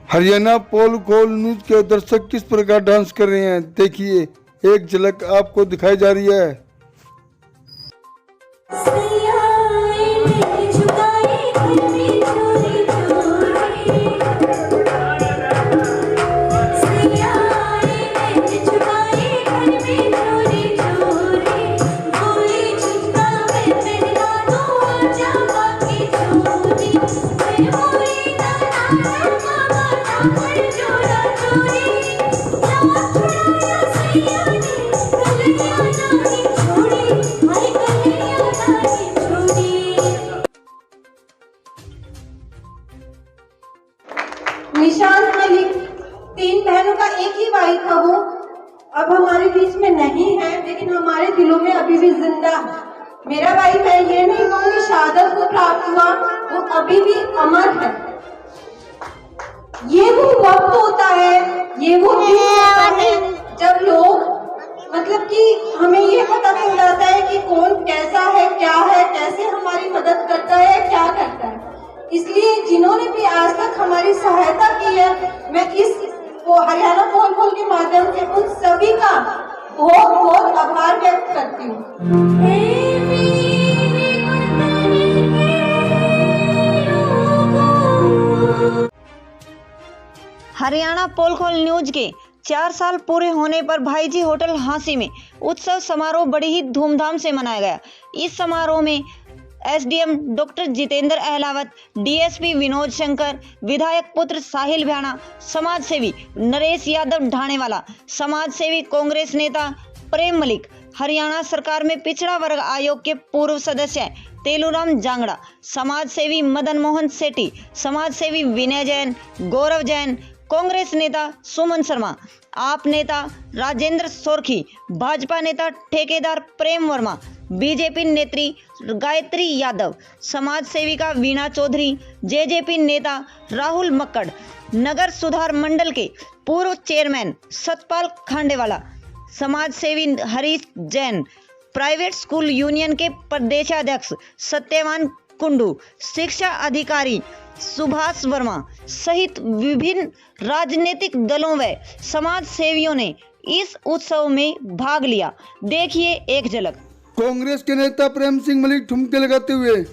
हरियाणा पोल खोल न्यूज के दर्शक किस प्रकार डांस कर रहे हैं, देखिए एक झलक आपको दिखाई जा रही है। निशांत मलिक 3 बहनों का एक ही भाई था। वो अब हमारे बीच में नहीं है, लेकिन हमारे दिलों में अभी भी जिंदा है। मेरा भाई, मैं ये नहीं कहूँगी शहादत को प्राप्त हुआ, वो अभी भी अमर है। ये वो वक्त होता है, ये वो दिन होता है जब लोग मतलब कि हमें ये पता चल जाता है कि कौन कैसा है, क्या है, कैसे हमारी मदद करता है, क्या करता है। इसलिए जिन्होंने भी आज तक हमारी सहायता की है, मैं इस हरियाणा पोल खोल के माध्यम से उन सभी का बहुत बहुत आभार व्यक्त करती हूँ। हरियाणा पोल खोल न्यूज के 4 साल पूरे होने पर भाईजी होटल हांसी में उत्सव समारोह बड़ी ही धूमधाम से मनाया गया। इस समारोह में SDM doctor Jitendra Ahlawat, DSP Vinod Shankar, विधायक पुत्र साहिल भ्याणा, समाज सेवी नरेश यादव ढाणेवाला, समाज सेवी कांग्रेस नेता प्रेम मलिक, हरियाणा सरकार में पिछड़ा वर्ग आयोग के पूर्व सदस्य तेलूराम जांगड़ा, समाज सेवी मदन मोहन सेठी, समाज सेवी विनय जैन, गौरव जैन, कांग्रेस नेता सुमन शर्मा, आप नेता राजेंद्र सोरखी, भाजपा नेता ठेकेदार प्रेम वर्मा, बीजेपी नेत्री गायत्री यादव, समाज सेविका वीणा चौधरी, जेजेपी नेता राहुल मक्कड़, नगर सुधार मंडल के पूर्व चेयरमैन सतपाल खांडेवाला, समाज सेवी Harish Jain, private school union के प्रदेशाध्यक्ष सत्यवान कुंडू, शिक्षा अधिकारी सुभाष वर्मा सहित विभिन्न राजनीतिक दलों व समाज सेवियों ने इस उत्सव में भाग लिया। देखिए एक झलक। कांग्रेस के नेता प्रेम सिंह मलिक ठुमके लगाते हुए।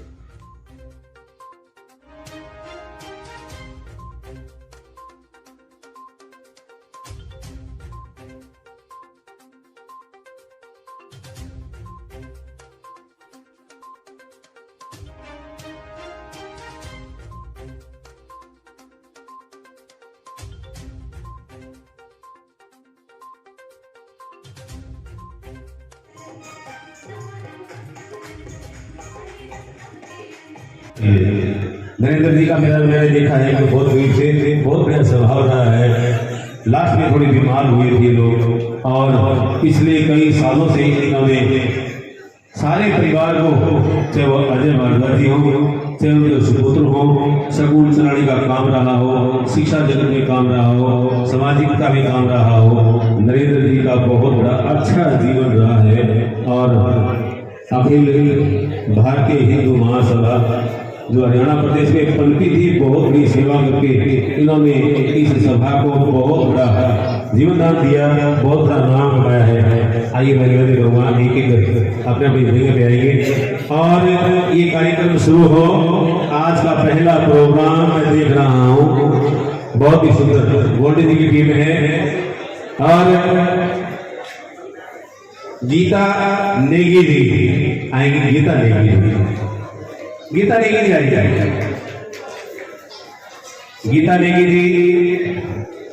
नरेंद्र जी का मैंने देखा है कि बहुत वीर से बहुत बढ़िया स्वभाव रहा है। लास्ट में थोड़ी बीमार हुए थे लोग और पिछले कई सालों से इन्होंने सारे परिवार को, चाहे वो अजय भारद्वाजी हो, चाहे उनके सुपुत्र हो, स्कूल चलाने का काम रहा हो, शिक्षा जगत में काम रहा हो, सामाजिकता में काम रहा हो, नरेंद्र जी का बहुत बड़ा अच्छा जीवन रहा है। और अखिल भारतीय हिंदू महासभा जो हरियाणा प्रदेश में पनपी थी, बहुत बड़ी सेवा करके इन्होंने इस सभा को बहुत बड़ा जीवनदान दिया, बहुत बड़ा नाम कमाया है। आइए मैं निवेदन करूँगा एक एक अपने अपनी जगह पे आएंगे और ये कार्यक्रम शुरू हो। आज का पहला प्रोग्राम मैं देख रहा हूँ, बहुत ही सुंदर गोल्डी जी की टीम है और गीता नेगी जी आएंगी। गीता नेगी जी गीता नेगी जी।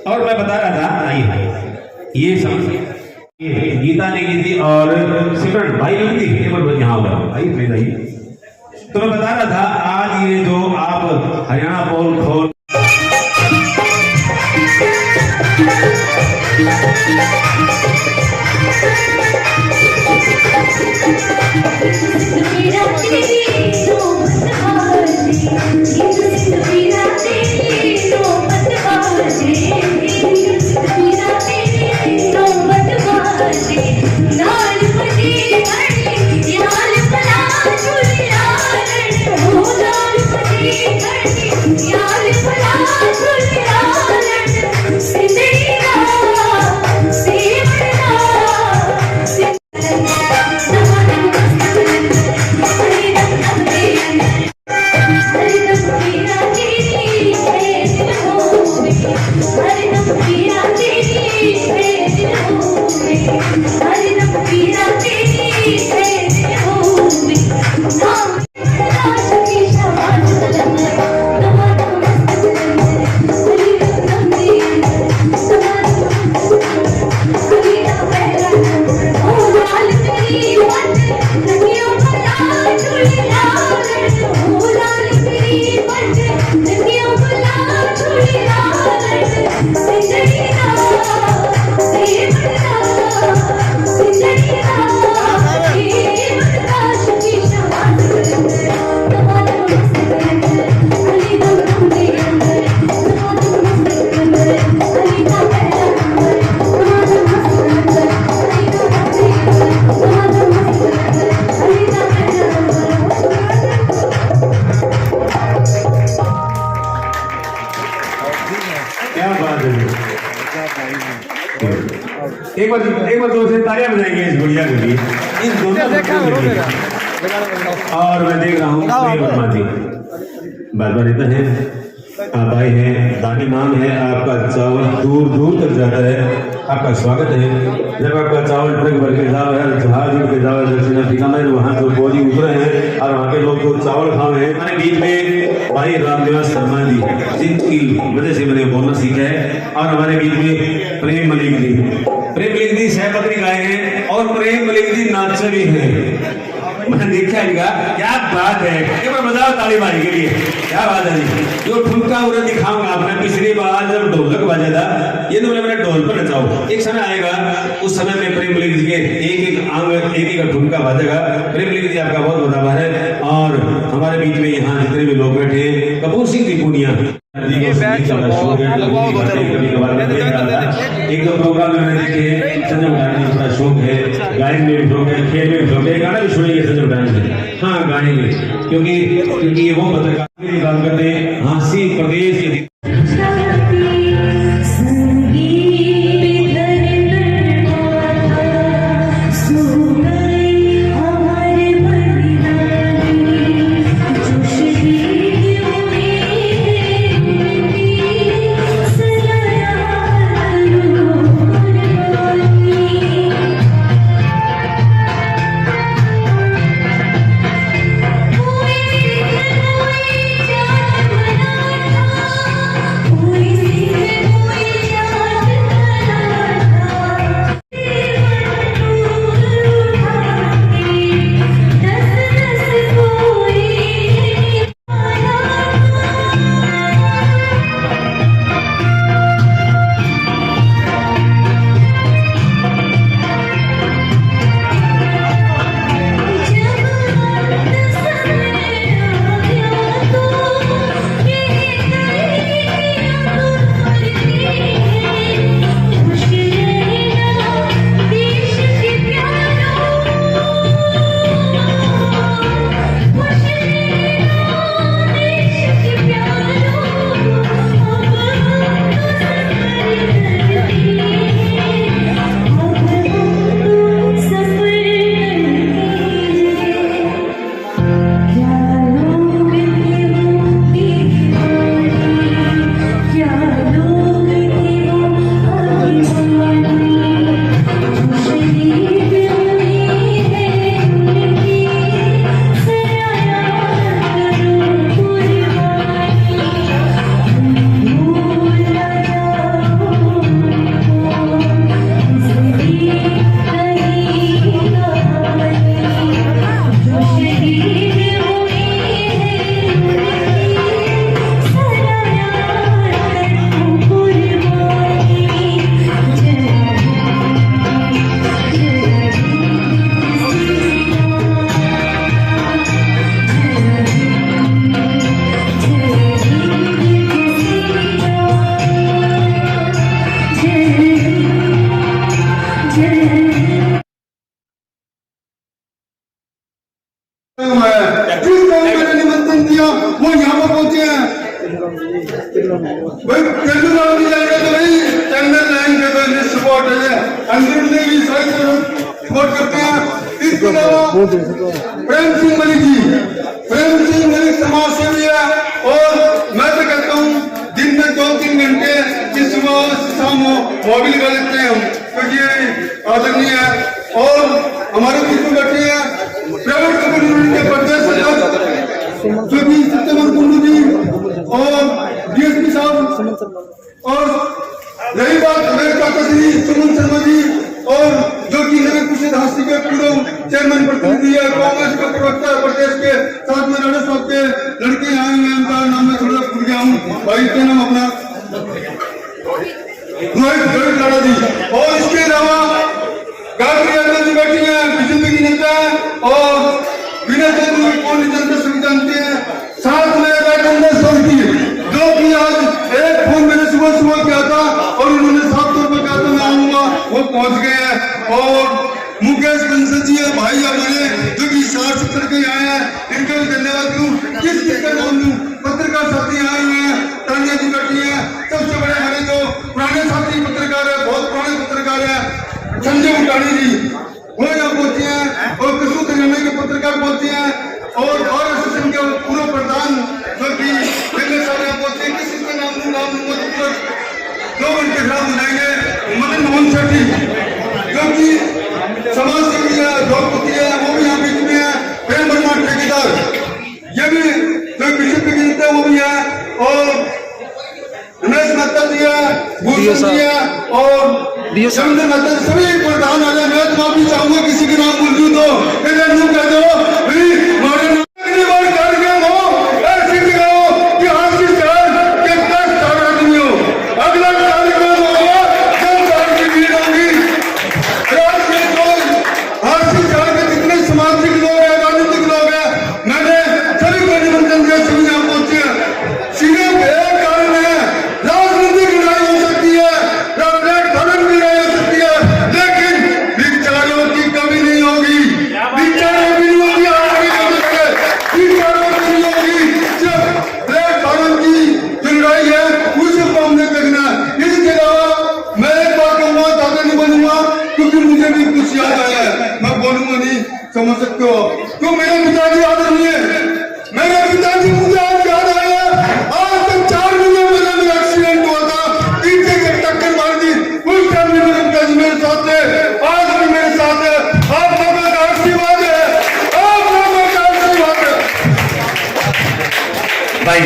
और मैं बता रहा था, आइए ये गीता नेगी जी और सिमरन भाई लोग यहाँ होगा, आइए। तो मैं बता रहा था आज ये जो आप हरियाणा पोल खोल यार क्या बात है। एक बार दो से तालियां बजाएंगे इस गुड़िया के लिए, इन दोनों के लिए। और मैं देख रहा हूँ वर्मा जी बार बार रहता है, आप आए हैं, दानी माम है, आपका चावल दूर दूर तक जाता है, आपका स्वागत है। जब आपका चावल ट्रक भर के जाओ है, जहाज उड़ के जाओ है दक्षिण अफ्रीका में, वहाँ जो फौजी उतरे हैं और वहाँ के लोग जो चावल खा रहे हैं। हमारे बीच में भाई रामनिवास शर्मा जी, जिनकी वजह से मैंने बोलना सीखा है, और हमारे बीच में प्रेम मलिक जी सहपत्री गाए हैं, और प्रेम मलिक जी नाचे भी हैं। मैंने देखा इनका, क्या बात है, एक बार बजाओ ताली मारी के लिए, क्या बात है जी। जो ठुमका उन्हें दिखाऊंगा आपने, पिछली बार जब ढोलक बजा था, ये तो मैंने ढोल पर नचाओ। एक समय आएगा, उस समय में प्रेम मलिक जी के एक अंग एक ठुमका बजेगा। प्रेम मलिक जी आपका बहुत बहुत आभार है। और हमारे बीच में यहाँ जितने भी लोग बैठे हैं, कपूर सिंह की पुनिया एक दो प्रोग्राम में मैंने देखे, संजय उठाने का शौक है, गायन में भी शौक है, खेल में भी शौक है, गाना भी सुनेंगे संजय उठाने से, हाँ गाएंगे, क्योंकि ये वो पत्रकार काम करते हैं हाँसी प्रदेश के। निमंत्रण दिया वो यहाँ पर पहुंचे हैं। भाई केजरीवाल भी जाएगा तो भाई चैनल लाइन के तो सपोर्ट है, अंदर में भी सारी सपोर्ट करते हैं। इसके अलावा प्रेम सिंह मलिक समाज सेवी है, और मैं तो कहता हूँ दिन में 2-3 घंटे की सुबह शाम मोबिल लगा लेते हैं हम, क्योंकि आदरणीय है। और हमारे बीच में बैठे हैं प्राइवेट कंपनी के प्रदेश जो कि सत्यवर कुंडू जी और डीएसपी साहब, और रही बात मेरे चाचा श्री सुमन शर्मा जी, और जो कि नगर परिषद हस्ती के पूर्व चेयरमैन प्रतिनिधि है, कांग्रेस के प्रवक्ता प्रदेश के, साथ में राणा साहब के लड़के आए हुए हैं, उनका नाम मैं थोड़ा भूल गया हूँ, भाई के नाम अपना रोहित लाड़ा जी, और इसके अलावा गायत्री यादव जी बैठी है, बीजेपी की नेता है, और विनय चंद्र कौन जनता सभी जानते हैं। साथ में राजेंद्र सोलकी जो कि आज एक फोन मैंने सुबह किया था और उन्होंने साफ तौर पर कहा था मैं आऊंगा, वो पहुंच गए हैं। और मुकेश बंसल जी है भाई हमारे, जो कि 60-70 के आए हैं, इनका भी धन्यवाद दूं। किस का नाम दूं, पत्रकार साथी आए हुए हैं, तानिया जी बैठी है, सबसे लोग उनके खिलाफ बुलाएंगे। मदन मोहन सेठी जो कि समाज सेवी है, द्रौपदी है, वो भी यहाँ बीच में है। प्रेम वर्मा ठेकेदार ये भी जो बीजेपी के नेता वो भी है, और रमेश मेहता जी है, भूषण जी है, और चंद्र मेहता, सभी प्रधान आ रहे हैं। मैं तो माफी चाहूंगा किसी के नाम बोल दूं तो इधर यूं कह दो अगली बार कार्यक्रम हो ऐसी जगह हो कि हाथी चाल के 10 आदमी हो। अगला कार्यक्रम होगा 10 की भीड़ होगी। राज्य में हाथी चाल के जितने सामाजिक लोग हैं, राजनीतिक लोग हैं, मैंने सभी को निमंत्रण दिया, सभी यहाँ पहुंचे हैं। सिर्फ एक कारण है, राजनीतिक लड़ाई हो सकती है, धर्म की लड़ाई हो सकती है, लेकिन विचारों की कमी नहीं होगी। विचारों की नहीं होगी, विचारों की नहीं होगी। सिर्फ प्लेटफॉर्म की जो लड़ाई है उसे को हमने देखना है। इसके अलावा मैं एक बात कहूंगा, ज्यादा नहीं बोलूंगा क्योंकि मुझे भी कुछ याद आया है, मैं बोलूंगा नहीं, समझ सकते हो। तो मेरे पिताजी आदरणीय है, मेरे पिताजी मुझे आज याद आया। आज तक 4 महीने में मेरा एक्सीडेंट हुआ था, पीछे से टक्कर मार दी। उस टाइम में मेरे पिताजी मेरे साथ थे, आज भी मेरे साथ है। आप लोगों का आशीर्वाद है, आप लोगों का आशीर्वाद है। भाई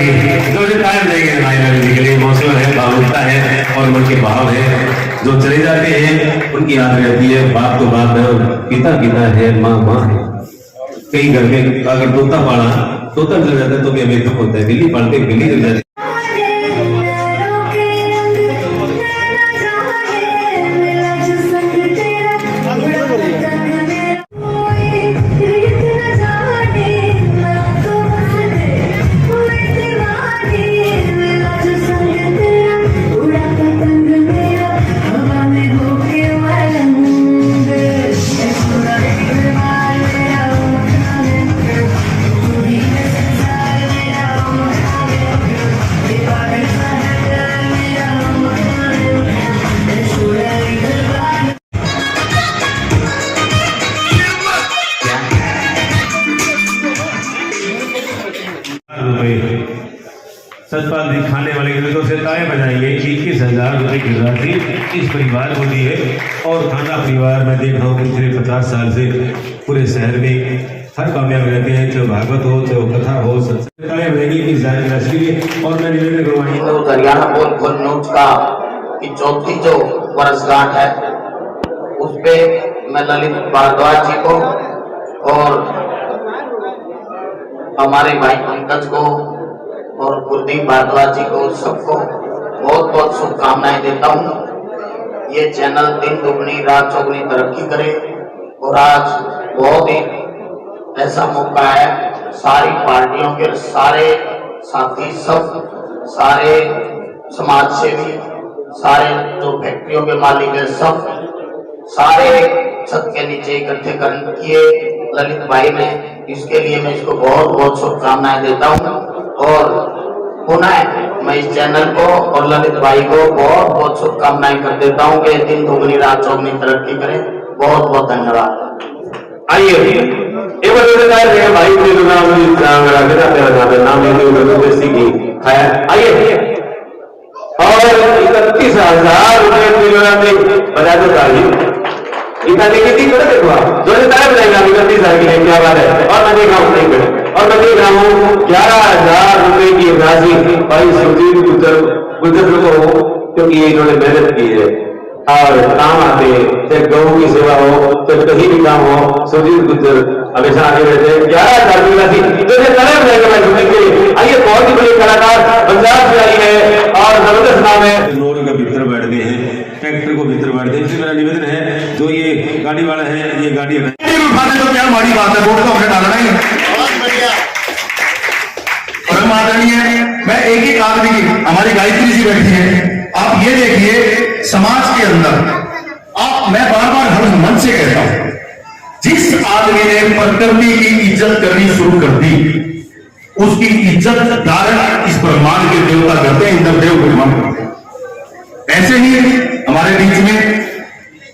जो टाइम देंगे भाई के लिए मौसम है, भावुकता है और मन के भाव है, जो चले जाते हैं उनकी याद रहती है। बाप तो बाप है, पिता पिता है, माँ माँ है। कई घर में अगर तोता पाला, तोता जल जाता है तो भी हमें दुख होता है, बिल्ली पालते बिल्ली जल जाती है। सतपाल दिखाने वाले गीतों से ताएं बजाएंगे। 21,000 रुपए की राशि इस परिवार को दी है। और थाना परिवार में देख रहा हूँ पिछले 50 साल से पूरे शहर में हर कामयाब रहते हैं, चाहे भागवत हो, चाहे कथा हो, ताएं बजाएंगे इस राशि के लिए। और मैं निवेदन करवाएंगे तो हरियाणा बोल न्यूज का की चौथी जो वर्षगांठ है उस पे मैं ललित भारद्वाज जी को और हमारे भाई पंकज को और गुरदीप भारद्वाज जी को सबको बहुत बहुत शुभकामनाएं देता हूँ। ये चैनल दिन दुगनी रात चौगनी तरक्की करे। और आज बहुत ही ऐसा मौका है, सारी पार्टियों के सारे साथी, सब सारे समाज सेवी, सारे जो फैक्ट्रियों के मालिक है, सब सारे छत के नीचे इकट्ठे कर किए ललित भाई ने। इसके लिए मैं इसको बहुत बहुत शुभकामनाएं देता हूँ। और पुनः मैं इस चैनल को और ललित भाई को बहुत बहुत शुभकामनाएं कर देता हूँ कि दिन दुगनी रात चौगनी तरक्की करें। बहुत बहुत धन्यवाद। आइए एक बार भाई आइए और 31,000 रुपए बजा दो ताली। इतना देखिए देखो आप जो तारीफ रहेगा 31,000 के लिए, क्या बात है। और मैं देख रहा हूँ नहीं करे, और मैं देख रहा हूँ 11,000 रुपए की राशि भाई सुधीर गुजर को, क्योंकि ये इन्होंने मेहनत की है और काम आते हैं, चाहे गौ की सेवा हो, चाहे कहीं भी काम हो, सुधीर गुजर हमेशा आगे रहते हैं। 11,000 की राशि जो तारीफ रहेगा मैं सुधीर के लिए। आइए बहुत ही बड़ी कलाकार पंजाब से आई है और जबरदस्त नाम है। लोग का भीतर बैठते हैं, ट्रैक्टर को भीतर बैठते हैं। इसलिए मेरा निवेदन है जो ये गाड़ी वाला है, ये गाड़ी उठाने तो क्या माड़ी बात है, वोट तो हमने डालना ही है। परम आदरणीय, मैं एक ही आदमी की, हमारी गायत्री जी बैठी है, आप ये देखिए समाज के अंदर मैं बार बार हर मन से कहता हूं, जिस आदमी ने प्रकृति की इज्जत करनी शुरू कर दी उसकी इज्जत धारण इस ब्रह्मांड के देवता करते हैं, इंद्रदेव विमान करते हैं। ऐसे ही हमारे बीच में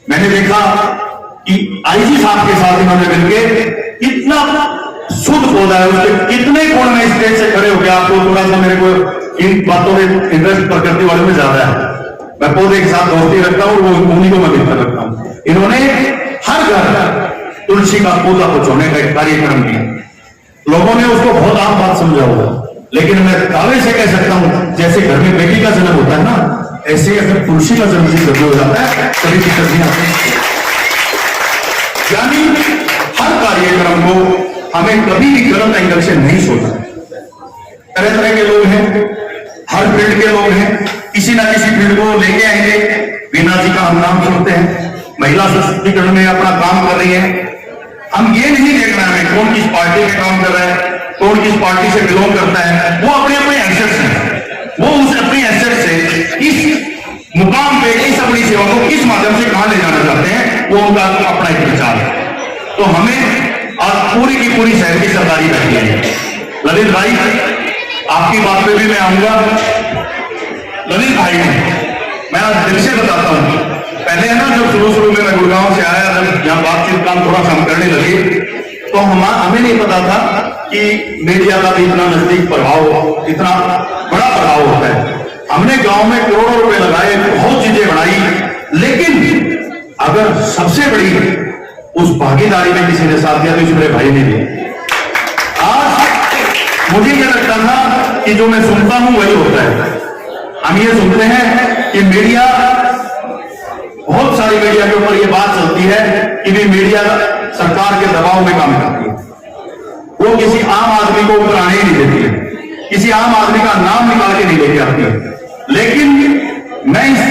मैंने देखा कि आईजी साहब के साथ इन्होंने मिलकर इतना शुद्ध पौधा है, उसके कितने गुण में स्टेज से खड़े हो गए। आपको थोड़ा सा मेरे को इन बातों में इंटरेस्ट प्रकृति वाले में ज्यादा है। मैं पौधे के साथ दोस्ती रखता हूँ, वो उन्हीं को मैं मित्र रखता हूँ। इन्होंने हर घर तुलसी का पौधा पहुंचाने का एक कार्यक्रम किया। लोगों ने उसको बहुत आम बात समझा होगा, लेकिन मैं दावे से कह सकता हूं जैसे घर में बेटी का जन्म होता है ना, ऐसे अगर तुलसी का जन्म भी हो जाता है तभी दिक्कत नहीं आती। यानी हर कार्यक्रम को हमें कभी भी गलत एंगल से नहीं सोचना। तरह तरह के लोग हैं, हर फील्ड के लोग हैं, किसी ना किसी फील्ड को लेके आएंगे। वीना जी का हम नाम सुनते हैं, महिला सशक्तिकरण में अपना काम कर रही है। हम ये नहीं देखना है कौन किस पार्टी में काम कर रहा है, कौन किस पार्टी से बिलोंग करता है, वो अपने अपने एसेट्स हैं। वो उस अपने एसेट से इस मुकाम पे इस अपनी सेवा को किस माध्यम से कहां ले जाना चाहते हैं, वो उनका अपना एक विचार है। तो हमें आज पूरी की पूरी शहर की सरकारी बैठी है। ललित भाई, आपकी बात पे भी मैं आऊंगा। ललित भाई मैं आज दिल से बताता हूं, पहले है ना जब शुरू में मैं गुड़गांव से आया, जब यहाँ बातचीत काम थोड़ा सा हम करने लगे, तो हमें नहीं पता था कि मीडिया का भी इतना नजदीक प्रभाव, इतना बड़ा प्रभाव होता है। हमने गांव में करोड़ों रुपए लगाए, बहुत चीजें बनाई, लेकिन अगर सबसे बड़ी उस भागीदारी में किसी ने साथ दिया तो इस मेरे भाई ने दिया। आज मुझे ये लगता था कि जो मैं सुनता हूं वही होता है। हम ये सुनते हैं कि मीडिया, बहुत सारी मीडिया के ऊपर ये बात चलती है कि भी मीडिया सरकार के दबाव में काम करती है, वो किसी आम आदमी को ऊपर आने ही नहीं देती है, किसी आम आदमी का नाम निकाल के नहीं लेके आती है। लेकिन मैं इस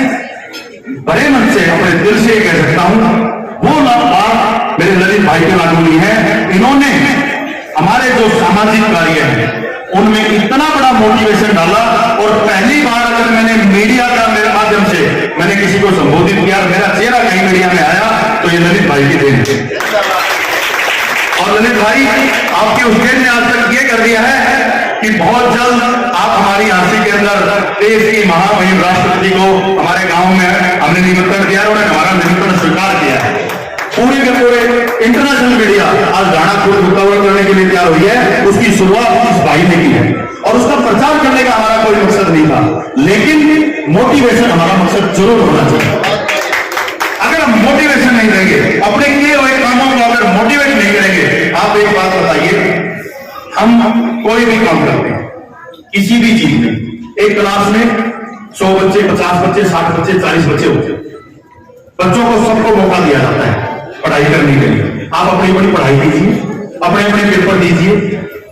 बड़े मन से अपने दिल से कह सकता हूं, वो बात मेरे ललित भाई के लागू नहीं है। इन्होंने हमारे जो सामाजिक कार्य है उनमें इतना बड़ा मोटिवेशन डाला, और पहली बार अगर मैंने मीडिया का मेरे माध्यम से मैंने किसी को संबोधित किया, मेरा चेहरा कहीं मीडिया में आया, तो ये ललित भाई की देन है। और ललित भाई, आपके उद्देश्य ने आज तक ये कर दिया है कि बहुत जल्द आप हमारी झांसी के अंदर देश की महामहिम राष्ट्रपति को हमारे गांव में हमने निमंत्रण दिया, उन्होंने हमारा निमंत्रण स्वीकार किया है। पूरे के पूरे इंटरनेशनल मीडिया आज गानापुर कवर करने के लिए तैयार हुई है। उसकी शुरुआत इस भाई ने की है, और उसका प्रचार करने का हमारा कोई मकसद नहीं था, लेकिन मोटिवेशन हमारा मकसद जरूर होना चाहिए। अगर हम मोटिवेशन नहीं देंगे, अपने किए हुए कामों को अगर मोटिवेट नहीं करेंगे, आप एक बात बताइए, हम कोई भी काम करते हैं, किसी भी चीज में, एक क्लास में 100 बच्चे, 50 बच्चे, 60 बच्चे, 40 बच्चे होते हैं, बच्चों को सबको मौका दिया जाता है पढ़ाई करने के लिए। आप अपनी अपनी पढ़ाई कीजिए, अपने अपने पेपर दीजिए,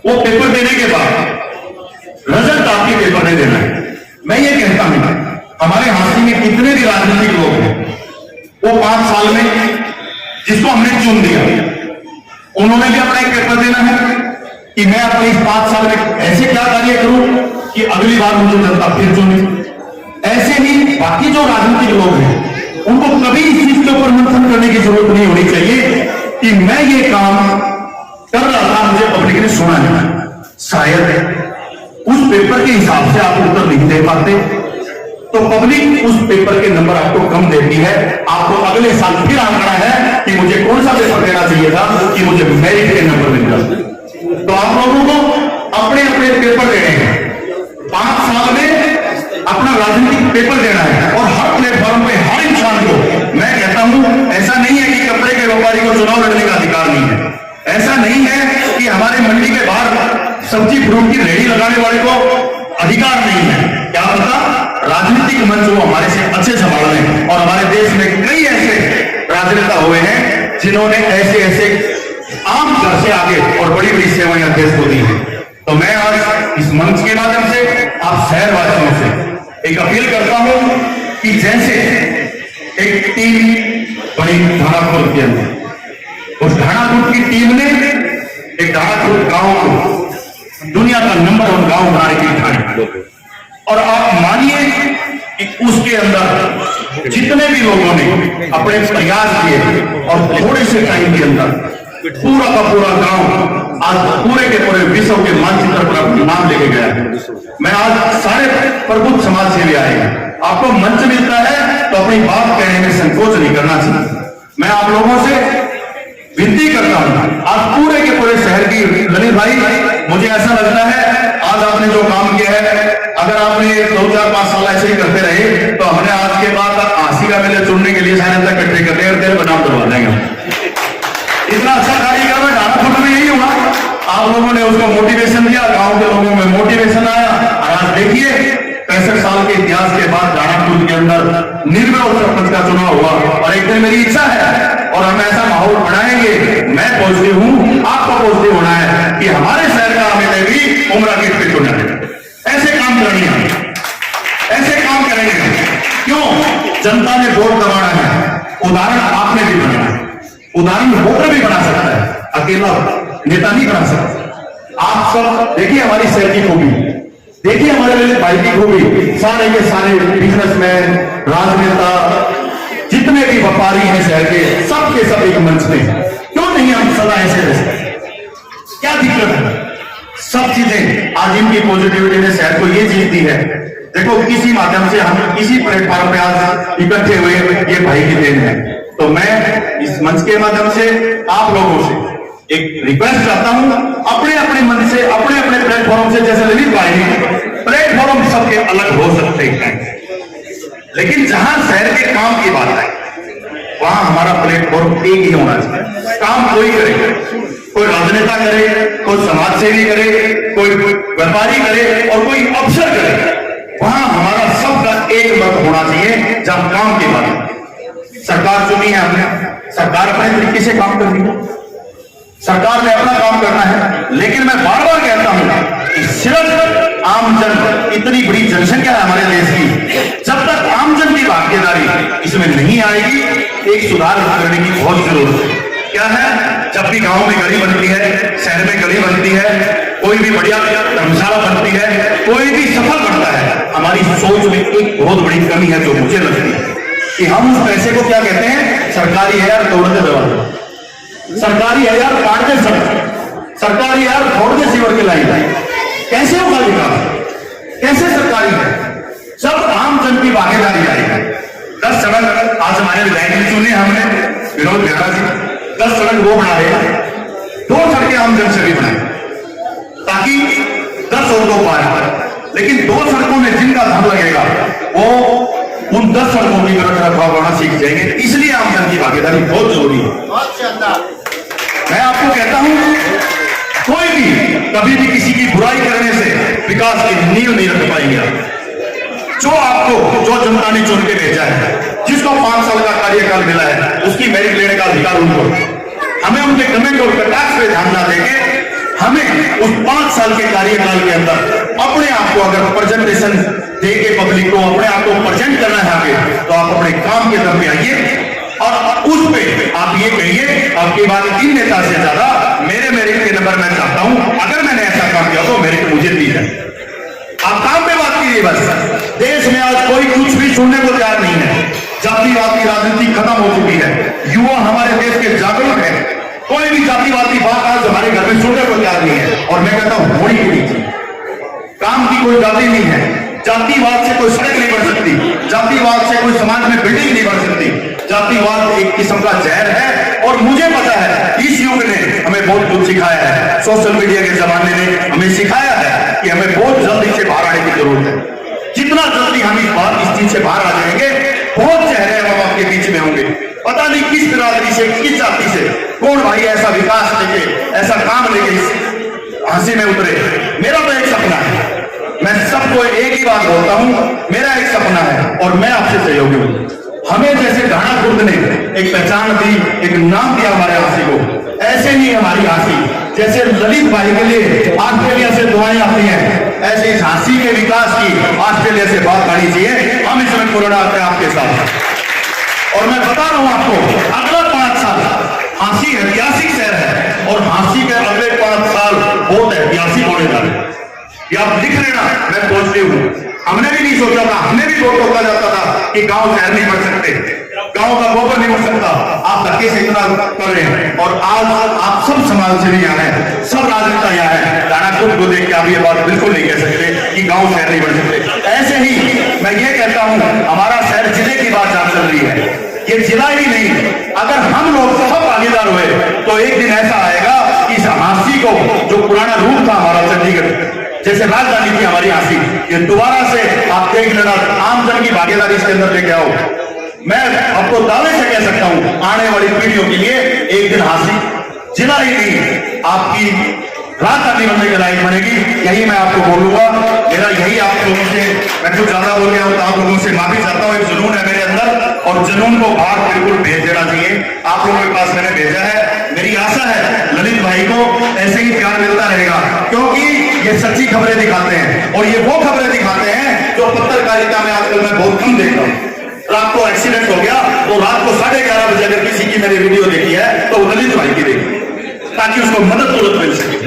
वो पेपर देने के बाद रिजल्ट आपके पेपर में देना है। मैं ये कहता हूं, हमारे हांसी में कितने भी राजनीतिक लोग हैं, वो 5 साल में जिसको हमने चुन दिया, उन्होंने भी अपना एक पेपर देना है कि मैं अपने इस 5 साल में ऐसे क्या कार्य करूं कि अगली बार मुझे जनता फिर चुने। ऐसे ही बाकी जो राजनीतिक लोग हैं, उनको कभी इस चीज के ऊपर मंथन करने की जरूरत नहीं होनी चाहिए कि मैं ये काम कर रहा था, मुझे पब्लिक ने सुना नहीं। शायद उस पेपर के हिसाब से आप उत्तर नहीं दे पाते, तो पब्लिक उस पेपर के नंबर आपको कम देती है। आपको अगले साल फिर आंकड़ा है कि मुझे कौन सा पेपर देना चाहिए था कि मुझे मेरिट के नंबर मिल जाते। तो आप लोगों को अपने अपने पेपर देने हैं, 5 साल में अपना राजनीतिक पेपर देना है, और हर प्लेटफॉर्म पे हर इंसान को मैं कहता हूं, ऐसा नहीं है कि कपड़े के व्यापारी को चुनाव लड़ने का अधिकार नहीं है, ऐसा नहीं है कि हमारे मंडी के बाहर सब्जी फ्रूट की रेहड़ी लगाने वाले को अधिकार नहीं है। क्या पता राजनीतिक मंच वो हमारे से अच्छे संभाल लें, और हमारे देश में कई ऐसे राजनेता हुए हैं जिन्होंने ऐसे ऐसे आम घर से आगे और बड़ी बड़ी सेवाएं देश को दी है। तो मैं आज इस मंच के माध्यम से आप शहरवासियों से एक अपील करता हूं कि जैसे एक टीम बनी ढाणापुर के अंदर, उस ढाणापुर की टीम ने एक ढाणापुर गांव को दुनिया का नंबर 1 गांव बनाने की ठानी, और आप मानिए कि उसके अंदर जितने भी लोगों ने अपने प्रयास किए, और थोड़े से टाइम के अंदर पूरा का पूरा गांव आज पूरे के पूरे विश्व के मानचित्र पर अपना नाम लेके गया है। मैं आज सारे प्रबुद्ध समाज सेवी आए हैं, आपको मंच मिलता है तो अपनी बात कहने में संकोच नहीं करना चाहिए। मैं आप लोगों से विनती करता हूं, आज पूरे के पूरे शहर की, ललित भाई मुझे ऐसा लगता है आज आपने जो काम किया है, अगर आपने 2, 4, 5 साल ऐसे ही करते रहे तो हमने आज के का मेले चुनने के लिए सारे तक इकट्ठे कर देंगे, तेरे बनाम करवा देंगे। इतना अच्छा कार्यक्रम है, ढाका फुट में यही हुआ। आप लोगों ने उसको मोटिवेशन दिया, गांव के लोगों में मोटिवेशन आया, और आज देखिए 65 साल के इतिहास के बाद राणापुर के अंदर निर्विरोध सरपंच का चुनाव हुआ। और एक दिन मेरी इच्छा है और हम ऐसा माहौल बनाएंगे, मैं पॉजिटिव हूं, आपको पॉजिटिव होना है कि हमारे शहर का एमएलए भी उमरा गेट पे चुना है। ऐसे काम करेंगे, ऐसे काम करेंगे। क्यों? जनता ने वोट दबाना है। उदाहरण आपने भी बनाना है, उदाहरण वोटर भी बना सकता है, अकेला नेता नहीं बना सकता। आप सब देखिए हमारी शहर की खूबी, देखिए हमारे ललित भाई की खूबी, सारे के सारे बिजनेसमैन, राजनेता, जितने भी व्यापारी हैं शहर के, सब के सब एक मंच में। क्यों नहीं हम सदा ऐसे रह सकते? क्या दिक्कत है? सब चीजें आज इनकी पॉजिटिविटी ने शहर को ये जीत दी है। देखो किसी माध्यम से हम किसी प्लेटफॉर्म पे आज इकट्ठे हुए, ये भाई की देन है। तो मैं इस मंच के माध्यम से आप लोगों से एक रिक्वेस्ट चाहता हूं, अपने अपने मन से, अपने अपने प्लेटफॉर्म से, जैसे ललित भाई ने प्लेटफॉर्म सबके अलग हो सकते हैं, लेकिन जहां शहर के काम की बात है वहां हमारा प्लेटफॉर्म एक ही होना चाहिए। काम कोई करे, कोई राजनेता करे, कोई समाज सेवी करे, कोई व्यापारी करे और कोई अफसर करे, वहां हमारा सबका एक मत होना चाहिए। जहां काम की बात है, सरकार चुनी है हमने, सरकार अपने तरीके से काम कर रही है, सरकार ने अपना काम करना है। लेकिन मैं बार बार कहता हूं कि सिर्फ आमजन, इतनी बड़ी जनसंख्या है हमारे देश की, जब तक आमजन की भागीदारी इसमें नहीं आएगी, एक सुधार करने की बहुत जरूरत है। क्या है? जब भी गांव में गली बनती है, शहर में गली बनती है, कोई भी बढ़िया धर्मशाला बनती है, कोई भी सफल बनता है, हमारी सोच में एक बहुत बड़ी कमी है जो मुझे लगती है कि हम उस पैसे को क्या कहते हैं, सरकारी है यार तोड़ते दबा, सरकारी है यार काटते सड़क, सरकारी है यार फोड़ते सीवर के लाइन। कैसे होगा विकास? कैसे सरकारी है? सब आम जन की भागीदारी आएगी। 10 सड़क आज हमारे विधायक ने चुने, हमने विनोद बिहारा जी 10 सड़क वो बना रहे हैं, 2 सड़कें आम जन से भी बनाए ताकि 10 और 2 पाए। लेकिन 2 सड़कों में जिनका धन लगेगा वो उन 10 सड़कों की रख रखाव करना सीख जाएंगे। इसलिए आम जन की भागीदारी बहुत जरूरी है। मैं आपको कहता हूं, कोई भी कभी भी किसी की बुराई करने से विकास की नींव नहीं रख पाएंगे। जो आपको, जो जनता ने चुन के भेजा है, जिसको 5 साल का कार्यकाल मिला है, उसकी मेरिट लेने का अधिकार उनको। हमें उनके कमेंट और कटाक्ष पे ध्यान ना देके हमें उस 5 साल के कार्यकाल के अंदर अपने आप को अगर प्रेजेंटेशन दे के पब्लिक को अपने आप को प्रेजेंट करना है आगे, तो आप अपने काम के दम पे आइए और उस पे आप ये कहिए, आपकी बात 3 नेता से ज्यादा मेरे मेरिट के नंबर मैं चाहता हूं, अगर मैंने ऐसा काम किया तो मेरिट मुझे दी है। आप काम पे बात कीजिए बस। देश में आज कोई कुछ भी सुनने को तैयार नहीं है, जातिवाद की राजनीति खत्म हो चुकी है, युवा हमारे देश के जागरूक है, कोई भी जातिवाद की बात आज हमारे घर में सुनने को तैयार नहीं है। और मैं कहता हूं होनी भी नहीं चाहिए। काम की कोई जाति नहीं है, जातिवाद से कोई सड़क नहीं बन सकती, जातिवाद से कोई समाज में बिल्डिंग नहीं बन सकती। जातिवाद एक किस्म का जहर है और मुझे पता है इस युग ने हमें बहुत कुछ सिखाया है, सोशल मीडिया के जमाने ने हमें सिखाया है कि हमें बहुत जल्दी से बाहर आने की जरूरत है। जितना जल्दी हम इस चीज से बाहर आ जाएंगे, बहुत चेहरे हम आपके बीच में होंगे, पता नहीं किस बिरादरी से, किस जाति से कौन भाई ऐसा विकास लेके, ऐसा काम लेके हंसी में उतरे। मेरा तो एक सपना है, मैं सबको एक ही बात बोलता हूं, मेरा एक सपना है और मैं आपसे सहयोगी हूं। हमें जैसे ढाणा खुर्द ने एक पहचान दी, एक नाम दिया हमारे हांसी को, ऐसे ही हमारी हांसी, जैसे ललित भाई के लिए ऑस्ट्रेलिया से दुआएं आती हैं, ऐसे इस हांसी के विकास की ऑस्ट्रेलिया से बात आनी चाहिए। हम इसमें पूर्ण आते हैं आपके साथ। और मैं बता रहा हूं आपको, अगला 5 साल हांसी ऐतिहासिक शहर है और हांसी के अगले 5 साल बहुत ऐतिहासिक होने जा रहे हैं। ये आप लिख लेना, मैं पॉजिटिव हूं। हमने भी नहीं सोचा था, हमने भी बहुत टोका जाता था कि गांव शहर नहीं बन सकते, गांव का गोबर नहीं बन सकता। आप धक्के से इतना कर रहे हैं और आज आप सब समाज से भी यहाँ है, सब राजनेता यहाँ है। राणा खुद को देख के आप ये बात बिल्कुल नहीं कह सकते कि गांव शहर नहीं बन सकते। ऐसे ही मैं ये कहता हूं, हमारा शहर जिले की बात जहां चल रही है, ये जिला ही नहीं, अगर हम लोग सब भागीदार हुए तो एक दिन ऐसा आएगा कि इस हांसी को, जो पुराना रूप था हमारा चंडीगढ़ जैसे राजधानी थी हमारी हांसी, ये दोबारा से आप देख लेना, आम जन की भागीदारी इसके अंदर लेके आओ। मैं आपको दावे से कह सकता हूं आने वाली पीढ़ियों के लिए एक दिन हासिल जिला ही नहीं आपकी राजधानी बनने के लायक बनेगी। यही मैं आपको बोलूंगा। मेरा यही आप लोगों से, मैं कुछ ज्यादा बोल गया हूं तो आप लोगों से माफी चाहता हूं। एक जुनून है मेरे अंदर और जुनून को बाहर बिल्कुल भेज देना चाहिए। आप लोगों के पास मैंने भेजा है। मेरी आशा है ललित भाई को ऐसे ही प्यार मिलता रहेगा, क्योंकि ये सच्ची खबरें दिखाते हैं और ये वो खबरें दिखाते हैं जो पत्रकारिता में आजकल मैं बहुत कम देखता हूं। रात को एक्सीडेंट हो गया तो रात को 11:30 बजे अगर किसी की मैंने वीडियो देखी है तो वो ललित भाई की देखी, ताकि उसको मदद तुरंत मिल सके।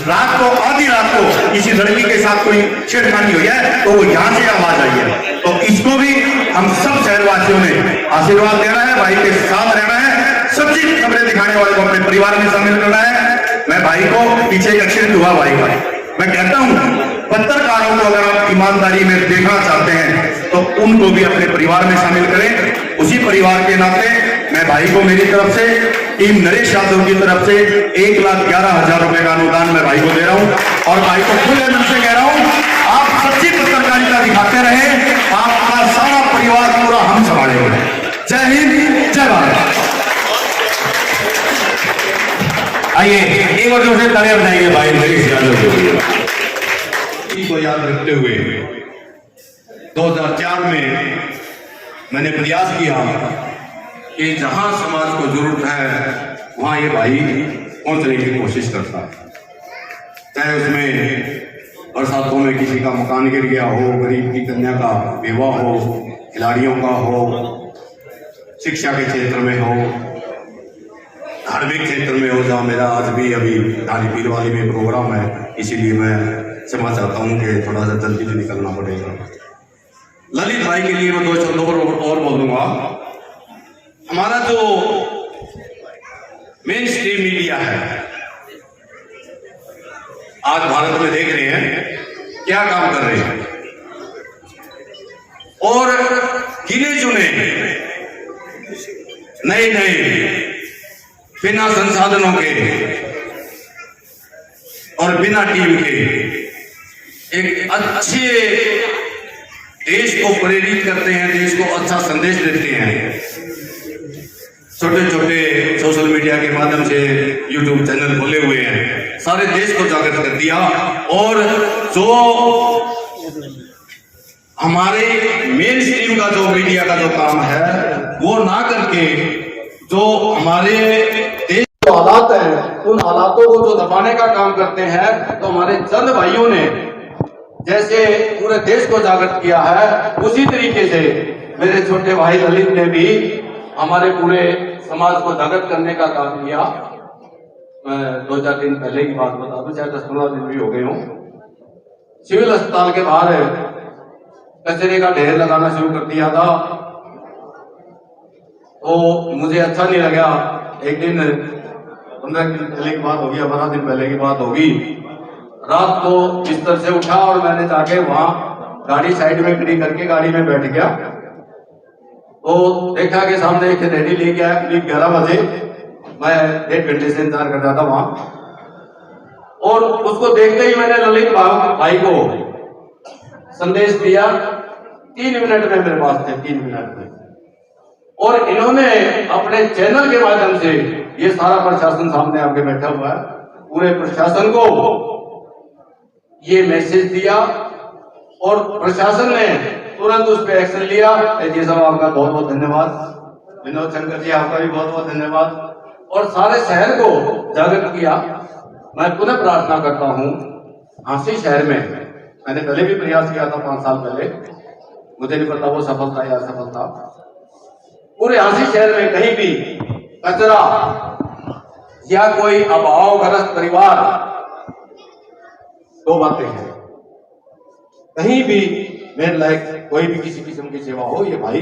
रात को आधी रात को किसी लड़की के साथ कोई छेड़खानी हुई है तो वो यहां से आवाज आई है। तो इसको भी हम सब शहरवासियों ने आशीर्वाद देना है, भाई के साथ रहना है, सच्ची खबरें दिखाने वाले को अपने परिवार में शामिल करना है। मैं भाई को पीछे एक एक्सीडेंट हुआ भाई का, मैं कहता हूं पत्रकारों को अगर आप ईमानदारी में देखना चाहते हैं तो उनको भी अपने परिवार में शामिल करें। उसी परिवार के नाते मैं भाई को मेरी तरफ से, टीम नरेश यादव की तरफ से 1,11,000 रुपए का अनुदान मैं भाई को दे रहा हूं और भाई को खुले मन से कह रहा हूं आप सच्ची पत्रकारिता दिखाते रहे, आपका सारा परिवार पूरा हम संभालेंगे। जय हिंद, जय भारत। आइए एक बार जोर से तालियां बजाइए भाई नरेश यादव के लिए। को याद रखते हुए 2004 में मैंने प्रयास किया कि जहां समाज को जरूरत है वहां ये भाई पहुंचने की कोशिश करता है। चाहे उसमें बरसातों में किसी का मकान गिर गया हो, गरीब की कन्या का विवाह हो, खिलाड़ियों का हो, शिक्षा के क्षेत्र में हो, धार्मिक क्षेत्र में हो, जहां मेरा आज भी अभी डाली पीर वाली में प्रोग्राम है, इसीलिए मैं क्षमा चाहता हूं कि थोड़ा सा जल्दी से निकलना पड़ेगा। ललित भाई के लिए मैं 2 शब्दों और बोलूंगा। हमारा जो मेन स्ट्रीम मीडिया है आज भारत में देख रहे हैं क्या काम कर रहे हैं, और गिने चुने नए बिना संसाधनों के और बिना टीम के एक अच्छे देश को प्रेरित करते हैं, देश को अच्छा संदेश देते हैं। छोटे छोटे सोशल मीडिया के माध्यम से यूट्यूब चैनल खोले हुए हैं, सारे देश को जागृत कर दिया। और जो हमारे मेन स्ट्रीम का जो मीडिया का जो काम है वो ना करके जो हमारे देश जो हालात हैं उन हालातों को जो दबाने का काम करते हैं, तो हमारे चंद भाइयों ने जैसे पूरे देश को जागृत किया है, उसी तरीके से मेरे छोटे भाई ललित ने भी हमारे पूरे समाज को जागृत करने का काम किया। मैं 2-4 दिन पहले की बात बता दूं, चाहे 10-15 दिन भी हो गए हों। सिविल अस्पताल के बाहर कचरे का ढेर लगाना शुरू कर दिया था, तो मुझे अच्छा नहीं लगा। एक दिन 15 दिन पहले की बात होगी, 12 दिन पहले की बात होगी, रात को बिस्तर से उठा और मैंने जाके वहां गाड़ी साइड में खड़ी करके गाड़ी में बैठ गया। तो देखा कि सामने एक रेडी लेके आया, करीब 11 बजे। मैं 1.5 घंटे से इंतजार कर रहा था वहां, और उसको देखते ही मैंने ललित भाई को संदेश दिया। 3 मिनट में मेरे पास थे, 3 मिनट में। और इन्होंने अपने चैनल के माध्यम से, ये सारा प्रशासन सामने आपके बैठा हुआ है, पूरे प्रशासन को ये मैसेज दिया और प्रशासन ने तुरंत उस पर एक्शन लिया। जी साहब आपका बहुत बहुत धन्यवाद, विनोद शंकर जी आपका भी बहुत बहुत धन्यवाद, और सारे शहर को जागृत किया। मैं पुनः प्रार्थना करता हूं, झांसी शहर में मैंने पहले भी प्रयास किया था 5 साल पहले, मुझे नहीं पता वो सफल था या असफल था। पूरे झांसी शहर में कहीं भी कचरा या कोई अभावग्रस्त परिवार, 2 बातें हैं, कहीं भी मेरे लायक कोई भी किसी किस्म की सेवा हो, ये भाई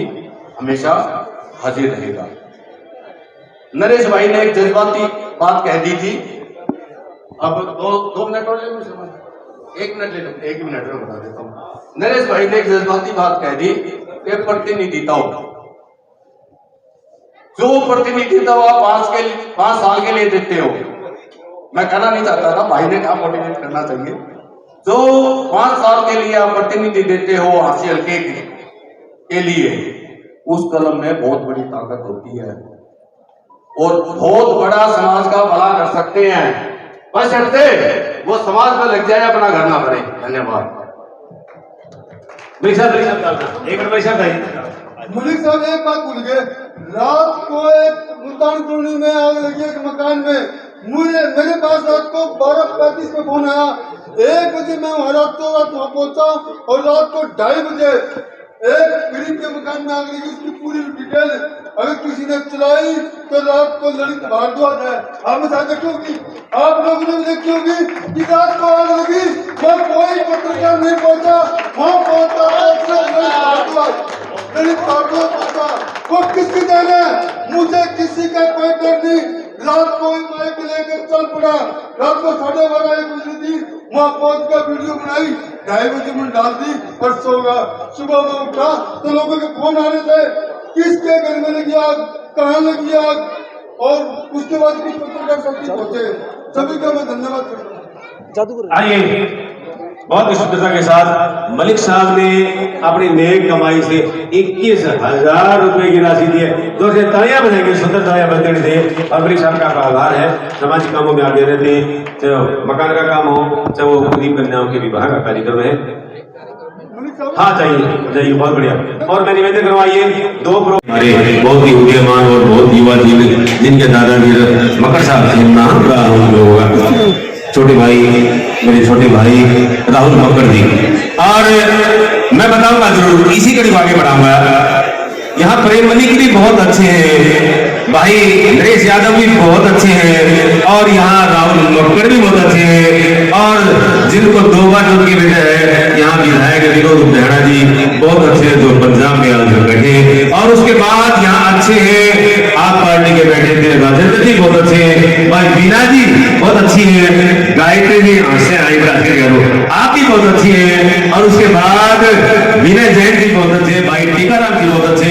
हमेशा हाजिर रहेगा। नरेश भाई ने एक जज्बाती बात कह दी थी। अब 2 मिनट और ले लो, 1 मिनट ले लो, 1 मिनट में बता देता हूं। नरेश भाई ने एक जज्बाती बात कह दी कि प्रतिनिधित्व, जो प्रतिनिधित्व आप 5 साल के लिए देते हो, मैं कहना नहीं चाहता था, भाई ने कहा मोटिवेट करना चाहिए। जो 5 साल के लिए आप प्रतिनिधि देते हो झांसी हल्के के लिए, उस कलम में बहुत बड़ी ताकत होती है और बहुत बड़ा समाज का भला कर सकते हैं। बस हटते वो समाज में लग जाए, अपना घर ना भरे। धन्यवाद। मलिक साहब एक मलिक साहब एक बात भूल गए, रात को एक मुल्तान कॉलोनी में आग लगी एक मकान में। मेरे पास रात को 12:35 में फोन आया, 1 बजे मैं रात वहाँ पहुंचा और रात को 2:30 बजे एक गरीब के मकान में आग लगी। उसकी पूरी डिटेल अगर किसी ने चलाई तो रात को ललित भारद्वाज है, आपने साथ देखी होगी, आप लोगों ने भी देखी होगी कि रात को आग लगी, वह कोई पत्रकार नहीं पहुंचा, वहाँ पहुंचा ललित भारद्वाज पहुंचा। वो किसकी देन है? मुझे किसी का कोई डर नहीं। रात को माइक लेकर चल पड़ा, रात को 12:30 बजे थी, वहाँ पहुंच कर वीडियो बनाई, 2:30 बजे मैंने डाल दी और सो गया। सुबह में उठा तो लोगों के फोन आ रहे थे, किसके घर में लगी आग, कहाँ लगी आग, और उसके बाद कुछ पत्रकार साथी पहुंचे। सभी का मैं धन्यवाद करता हूँ। आइए बहुत शुद्धता के साथ मलिक साहब ने अपनी नेक कमाई से 21,000 रुपए की राशि दी है। तो से तालियां बजाएंगे, सुंदर तालियां बजने से। और मलिक साहब का आभार है, सामाजिक कामों में आगे रहते हैं, चाहे मकान का काम हो, चाहे वो गरीब कन्याओं के विवाह का कार्यक्रम है। हाँ जाइए, बहुत बढ़िया। और मैं निवेदन करवाइए 2 हमारे बहुत ही उदीयमान और बहुत युवा जिनके दादाजी मकर साहब थे, नाम राहुल होगा, छोटे भाई, मेरे छोटे भाई राहुल मकर जी। और मैं बताऊंगा जरूर, इसी कड़ी आगे बढ़ाऊंगा। यहाँ प्रेम मलिक भी बहुत अच्छे हैं, भाई नरेश यादव भी बहुत अच्छे हैं, और यहाँ राहुल मकर भी बहुत अच्छे हैं। और जिनको 2 बार जो बेटे है, यहाँ विधायक विनोद बेहड़ा जी बहुत अच्छे हैं, जो पंजाब में आज बैठे। और उसके बाद यहाँ अच्छे हैं, आप पार्टी के बैठे थे राजेंद्र जी बहुत अच्छे हैं, भाई बीना जी बहुत अच्छी है, गायत्री जी हंसे आई करो आप भी बहुत अच्छी हैं। और उसके बाद विनय जैन जी बहुत अच्छे, भाई टीकाराम जी बहुत अच्छे।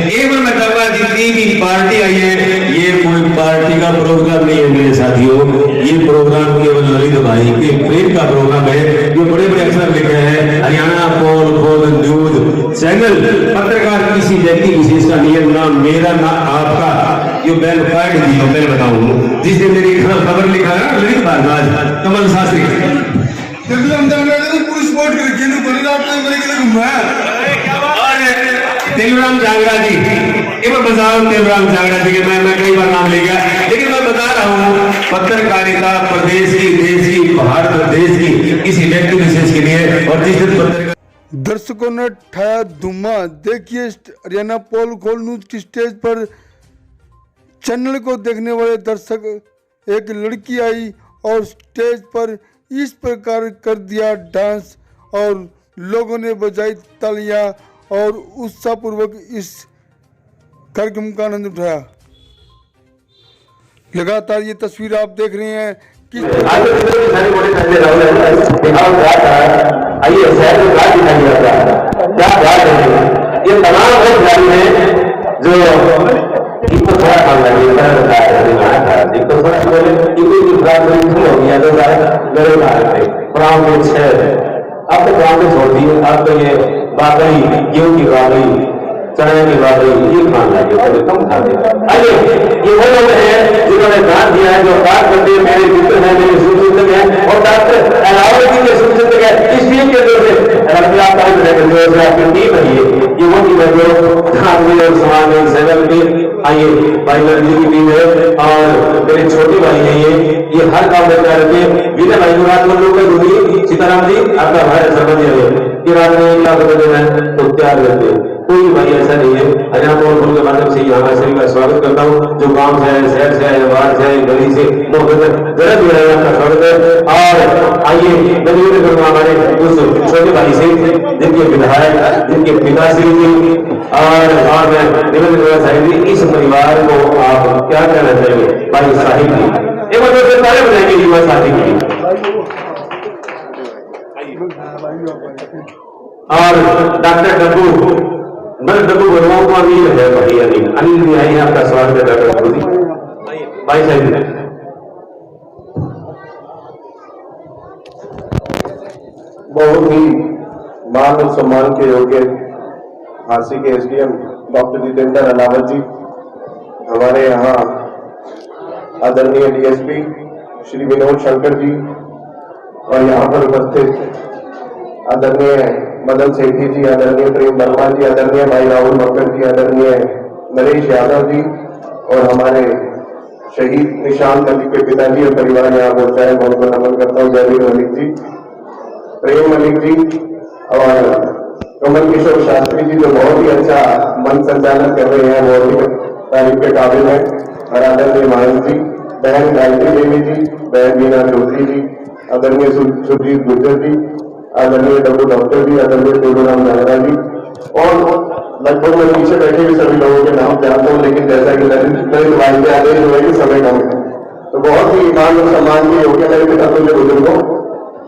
एक बार मैं कहूँगा जितनी भी पार्टी आई है, ये कोई पार्टी का प्रोग्राम नहीं है मेरे साथियों, ये प्रोग्राम केवल ललित भाई के प्रेम का प्रोग्राम है। जो बड़े बड़े अक्षर लिखे हैं, हरियाणा पोल न्यूज चैनल, पत्रकार किसी व्यक्ति विशेष का नहीं है, ना मेरा ना आपका। ये बैल काट दी, मैं बताऊं जिसने मेरी खबर लिखा है ललित भारद्वाज, कमल शास्त्री पूरी सपोर्ट करके तेलुराम जांगड़ा जी, एक बार बताओ तेलुराम जांगड़ा जी के मैं कई बार नाम ले गया, लेकिन मैं बता रहा हूँ पत्रकारिता प्रदेश की, देश की, भारत देश की किसी व्यक्ति विशेष के लिए। और जिस दिन पत्रकार दर्शकों ने ठाया धुआं। देखिए हरियाणा पोल खोल न्यूज की स्टेज पर चैनल को देखने वाले दर्शक, एक लड़की आई और स्टेज पर इस प्रकार कर दिया डांस और लोगों ने बजाई तालियां और उत्साहपूर्वक इस कार्यक्रम का आनंद उठाया। लगातार ये तस्वीर आप देख रहे हैं कि ये तमाम खिलाड़ी हैं जो इनको थोड़ा काम लगे तो थोड़ा बोले हो गया तो मेरे भारत में प्राण में 6 अब तो प्राण में छोड़ दिए। अब तो ये बागई, गेहूं की बागई, चने की बागई, ये खान लगे तो कम खा दे। आइए ये वो लोग हैं जिन्होंने दान दिया है, जो बात करते हैं मेरे मित्र हैं, मेरे सुचिंतक हैं और डॉक्टर अलावा जी के सुचिंतक है। इस टीम के जो आपकी टीम है, ये वो टीम है जो धार्मिक और सामाजिक सेवा में आइए भाई लड़की की टीम है और मेरे छोटे भाई हैं ये हर काम में तैयार रखे। विनय भाई को रात को लोग दूंगी, सीताराम जी आपका हमारे समझ ये रात में क्या देना है तो तैयार रहते हैं, कोई भाई ऐसा नहीं है। हरियाणा पोल के माध्यम से यहाँ सभी का स्वागत करता हूँ, जो गांव से है, शहर से है, बाहर से है, गली से जरा भी आपका स्वागत है। और आइए मैं निवेदन करूंगा हमारे उस छोटे भाई से जिनके विधायक, जिनके पिताश्री जी, और मैं निवेदन करना चाहेंगे इस परिवार को आप क्या कहना चाहिए भाई साहिब जी, एक बार तो ताले बजाएंगे युवा साथी की। और डॉक्टर डब्बू, मैं डब्बू बनवाऊं को अनिल है भाई, अनिल भी आइए, आपका स्वागत है डॉक्टर डब्बू जी, भाई साहब। बहुत ही मान और सम्मान के योग्य झांसी के एसडीएम डॉक्टर जितेंद्र अहलावत जी, हमारे यहाँ आदरणीय डीएसपी श्री विनोद शंकर जी, और यहाँ पर उपस्थित आदरणीय मदन सेठी जी, आदरणीय प्रेम वर्मा जी, आदरणीय भाई राहुल मक्कर जी, आदरणीय नरेश यादव जी, और हमारे शहीद निशांत मलिक के पिताजी और परिवार यहाँ पहुंचा है, बहुत बहुत नमन करता हूँ। जयवीर मलिक जी, प्रेम मलिक जी और कमल किशोर शास्त्री जी, जो बहुत ही अच्छा मंच संचालन कर रहे हैं, बहुत ही तारीफ के काबिल है। और आदरणीय मानस जी, बहन गायत्री देवी जी, बहन मीना चौधरी जी, आदरणीय सुरजीत गुर्जर जी, आदरणीय डॉक्टर जी, आदरणीय टोलूराम नागरा जी, और लगभग मैं पीछे बैठे हुए सभी लोगों के नाम जानता हूँ, लेकिन जैसा कि ललित भाई के आदेश हुए कि समय कम है, तो बहुत ही मान और सम्मान के योग्य मेरे पिता तुल्य बुजुर्गों,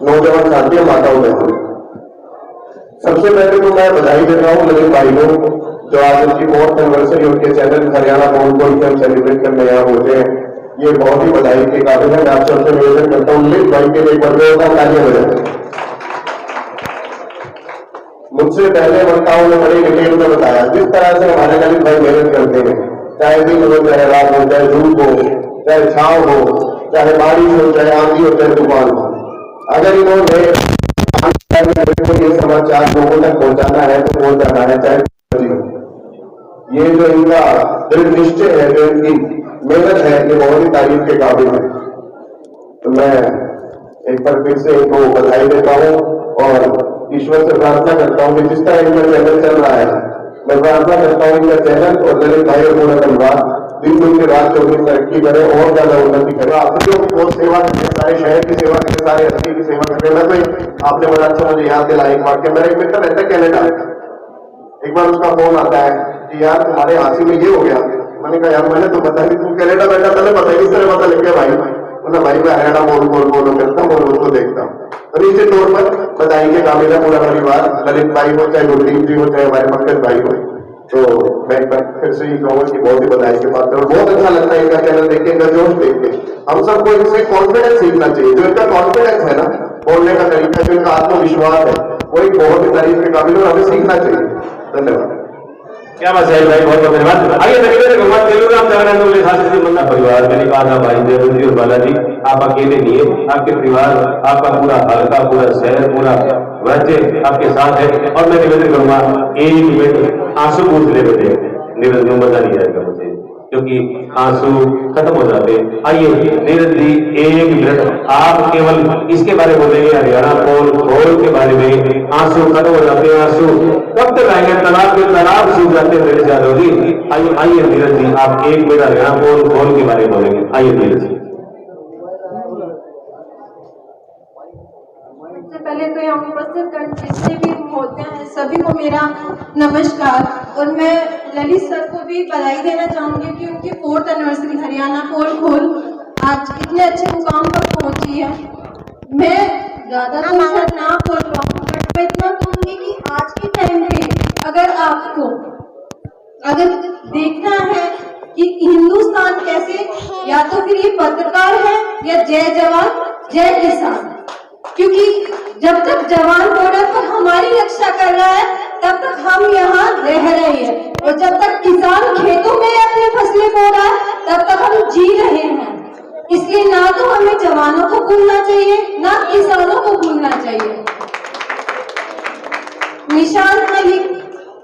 नौजवान साथियों, माताओं बहनों, सबसे पहले तो मैं बधाई देता हूँ ललित भाई को, जो आज उनकी 4th एनिवर्सरी उनके चैनल हरियाणा बोल को हम सेलिब्रेट करने यहाँ पहुंचे हैं। ये बहुत ही बधाई के काबिल है। मैं आप सबसे निवेदन करता हूँ ललित भाई के लिए एक बार जोरदार तालियां बजाएं। मुझसे पहले वक्ताओं ने बड़ी डिटेल में बताया जिस तरह से हमारे ललित भाई मेहनत करते हैं, चाहे दिन हो, चाहे रात हो, चाहे धूप हो, चाहे छांव हो, चाहे बारिश हो, चाहे आंधी हो, चाहे तूफान हो, अगर इन्होंने ये समाचार लोगों तक पहुंचाना है तो पहुंच जाना है, चाहे ये जो इनका दृढ़ निश्चय है, जो इनकी मेहनत है, ये बहुत ही तारीफ के काबिल है। तो मैं एक बार फिर से इनको बधाई देता हूँ और ईश्वर से प्रार्थना करता हूँ कि जिस तरह इनका चैनल चल रहा है, मैं प्रार्थना करता हूँ इनका चैनल और ललित भाई और पूरा परिवार दिन दिन के रात चौबीस तरक्की करे, और ज्यादा उन्नति करे। आपको बहुत सेवा करते, सारे शहर की सेवा करते, सारे हस्ती की सेवा करते। मैं तो आपने बड़ा अच्छा मुझे याद दिलाया एक बार, मेरा एक मित्र रहता है कनाडा, एक बार उसका फोन आता है कि यार तुम्हारे हांसी में ये हो गया। मैंने कहा यार मैंने तो पता नहीं, तुम कनाडा बैठा था, पता नहीं किस तरह पता लग गया भाई। बोला भाई मैं हरियाणा बोलो करता हूँ और उसको देखता हूँ। और इसी तौर पर बधाई के काबिल है पूरा परिवार, ललित भाई हो, चाहे गुरदीप जी हो, चाहे हमारे पंकज भाई हो। तो मैं एक बार फिर से ही कहूँगा कि बहुत ही बधाई के पात्र, और बहुत अच्छा लगता है इनका चैनल देख के, इनका जोश देख के। हम सबको इनसे कॉन्फिडेंस सीखना चाहिए। जो इनका कॉन्फिडेंस है ना, बोलने का तरीका, जो इनका आत्मविश्वास है, वो एक बहुत ही तारीफ के काबिल और हमें सीखना चाहिए। धन्यवाद। क्या बात है भाई, बहुत बहुत धन्यवाद। आइए भगवान तेलुराम जगन्नाथ शास्त्री मंदिर परिवार, मैंने कहा था भाई देवेंद्र और बालाजी, आप अकेले नहीं है, आपके परिवार, आपका पूरा हल्का, पूरा शहर, पूरा राज्य आपके साथ है। और मैं निवेदन करूंगा एक मिनट आंसू पूछ ले बेटे, निवेदन मजा नहीं आएगा मुझे क्योंकि आंसू खत्म हो जाते। आइए नीरज जी एक मिनट आप केवल इसके बारे में बोलेंगे, हरियाणा पोल के बारे में। आंसू खत्म हो जाते हैं, आंसू कब तक आएंगे, तालाब सूख जाते हैं मेरे यादव जी। आइए नीरज जी आप एक मिनट हरियाणा पोल के बारे में बोलेंगे। आइए नीरज जी। सबसे पहले तो यहाँ उपस्थित जितने भी होते हैं सभी को मेरा नमस्कार, और मैं ललित सर को भी बधाई देना चाहूंगी कि उनकी 4th एनिवर्सरी हरियाणा पोल आज इतने अच्छे मुकाम पर पहुंची है। मैं ज्यादा तो सर ना बोल पाऊँ, बट मैं इतना कहूंगी कि आज के टाइम पे अगर देखना है कि हिंदुस्तान कैसे, या तो फिर ये पत्रकार है या जय जवान जय किसान, क्योंकि जब तक जवान बॉर्डर पर हमारी रक्षा कर रहा है तब तक हम यहाँ रह रहे हैं, और जब तक किसान खेतों में अपनी फसलें बो रहा है तब तक हम जी रहे हैं। इसलिए ना तो हमें जवानों को भूलना चाहिए, ना किसानों को भूलना चाहिए। निशांत मलिक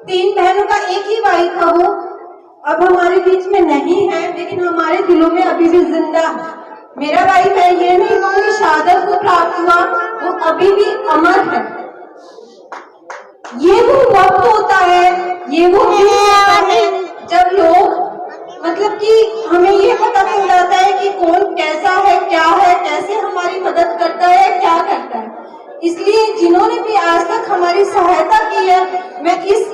3 बहनों का एक ही भाई था, वो अब हमारे बीच में नहीं है, लेकिन हमारे दिलों में अभी भी जिंदा है। मेरा भाई, मैं ये नहीं कहूँगी शहादत को प्राप्त हुआ, वो अभी भी अमर है। ये वो वक्त होता है, ये वो दिन होता है जब लोग मतलब कि हमें ये पता चल जाता है कि कौन कैसा है, क्या है, कैसे हमारी मदद करता है, क्या करता है। इसलिए जिन्होंने भी आज तक हमारी सहायता की है, मैं इस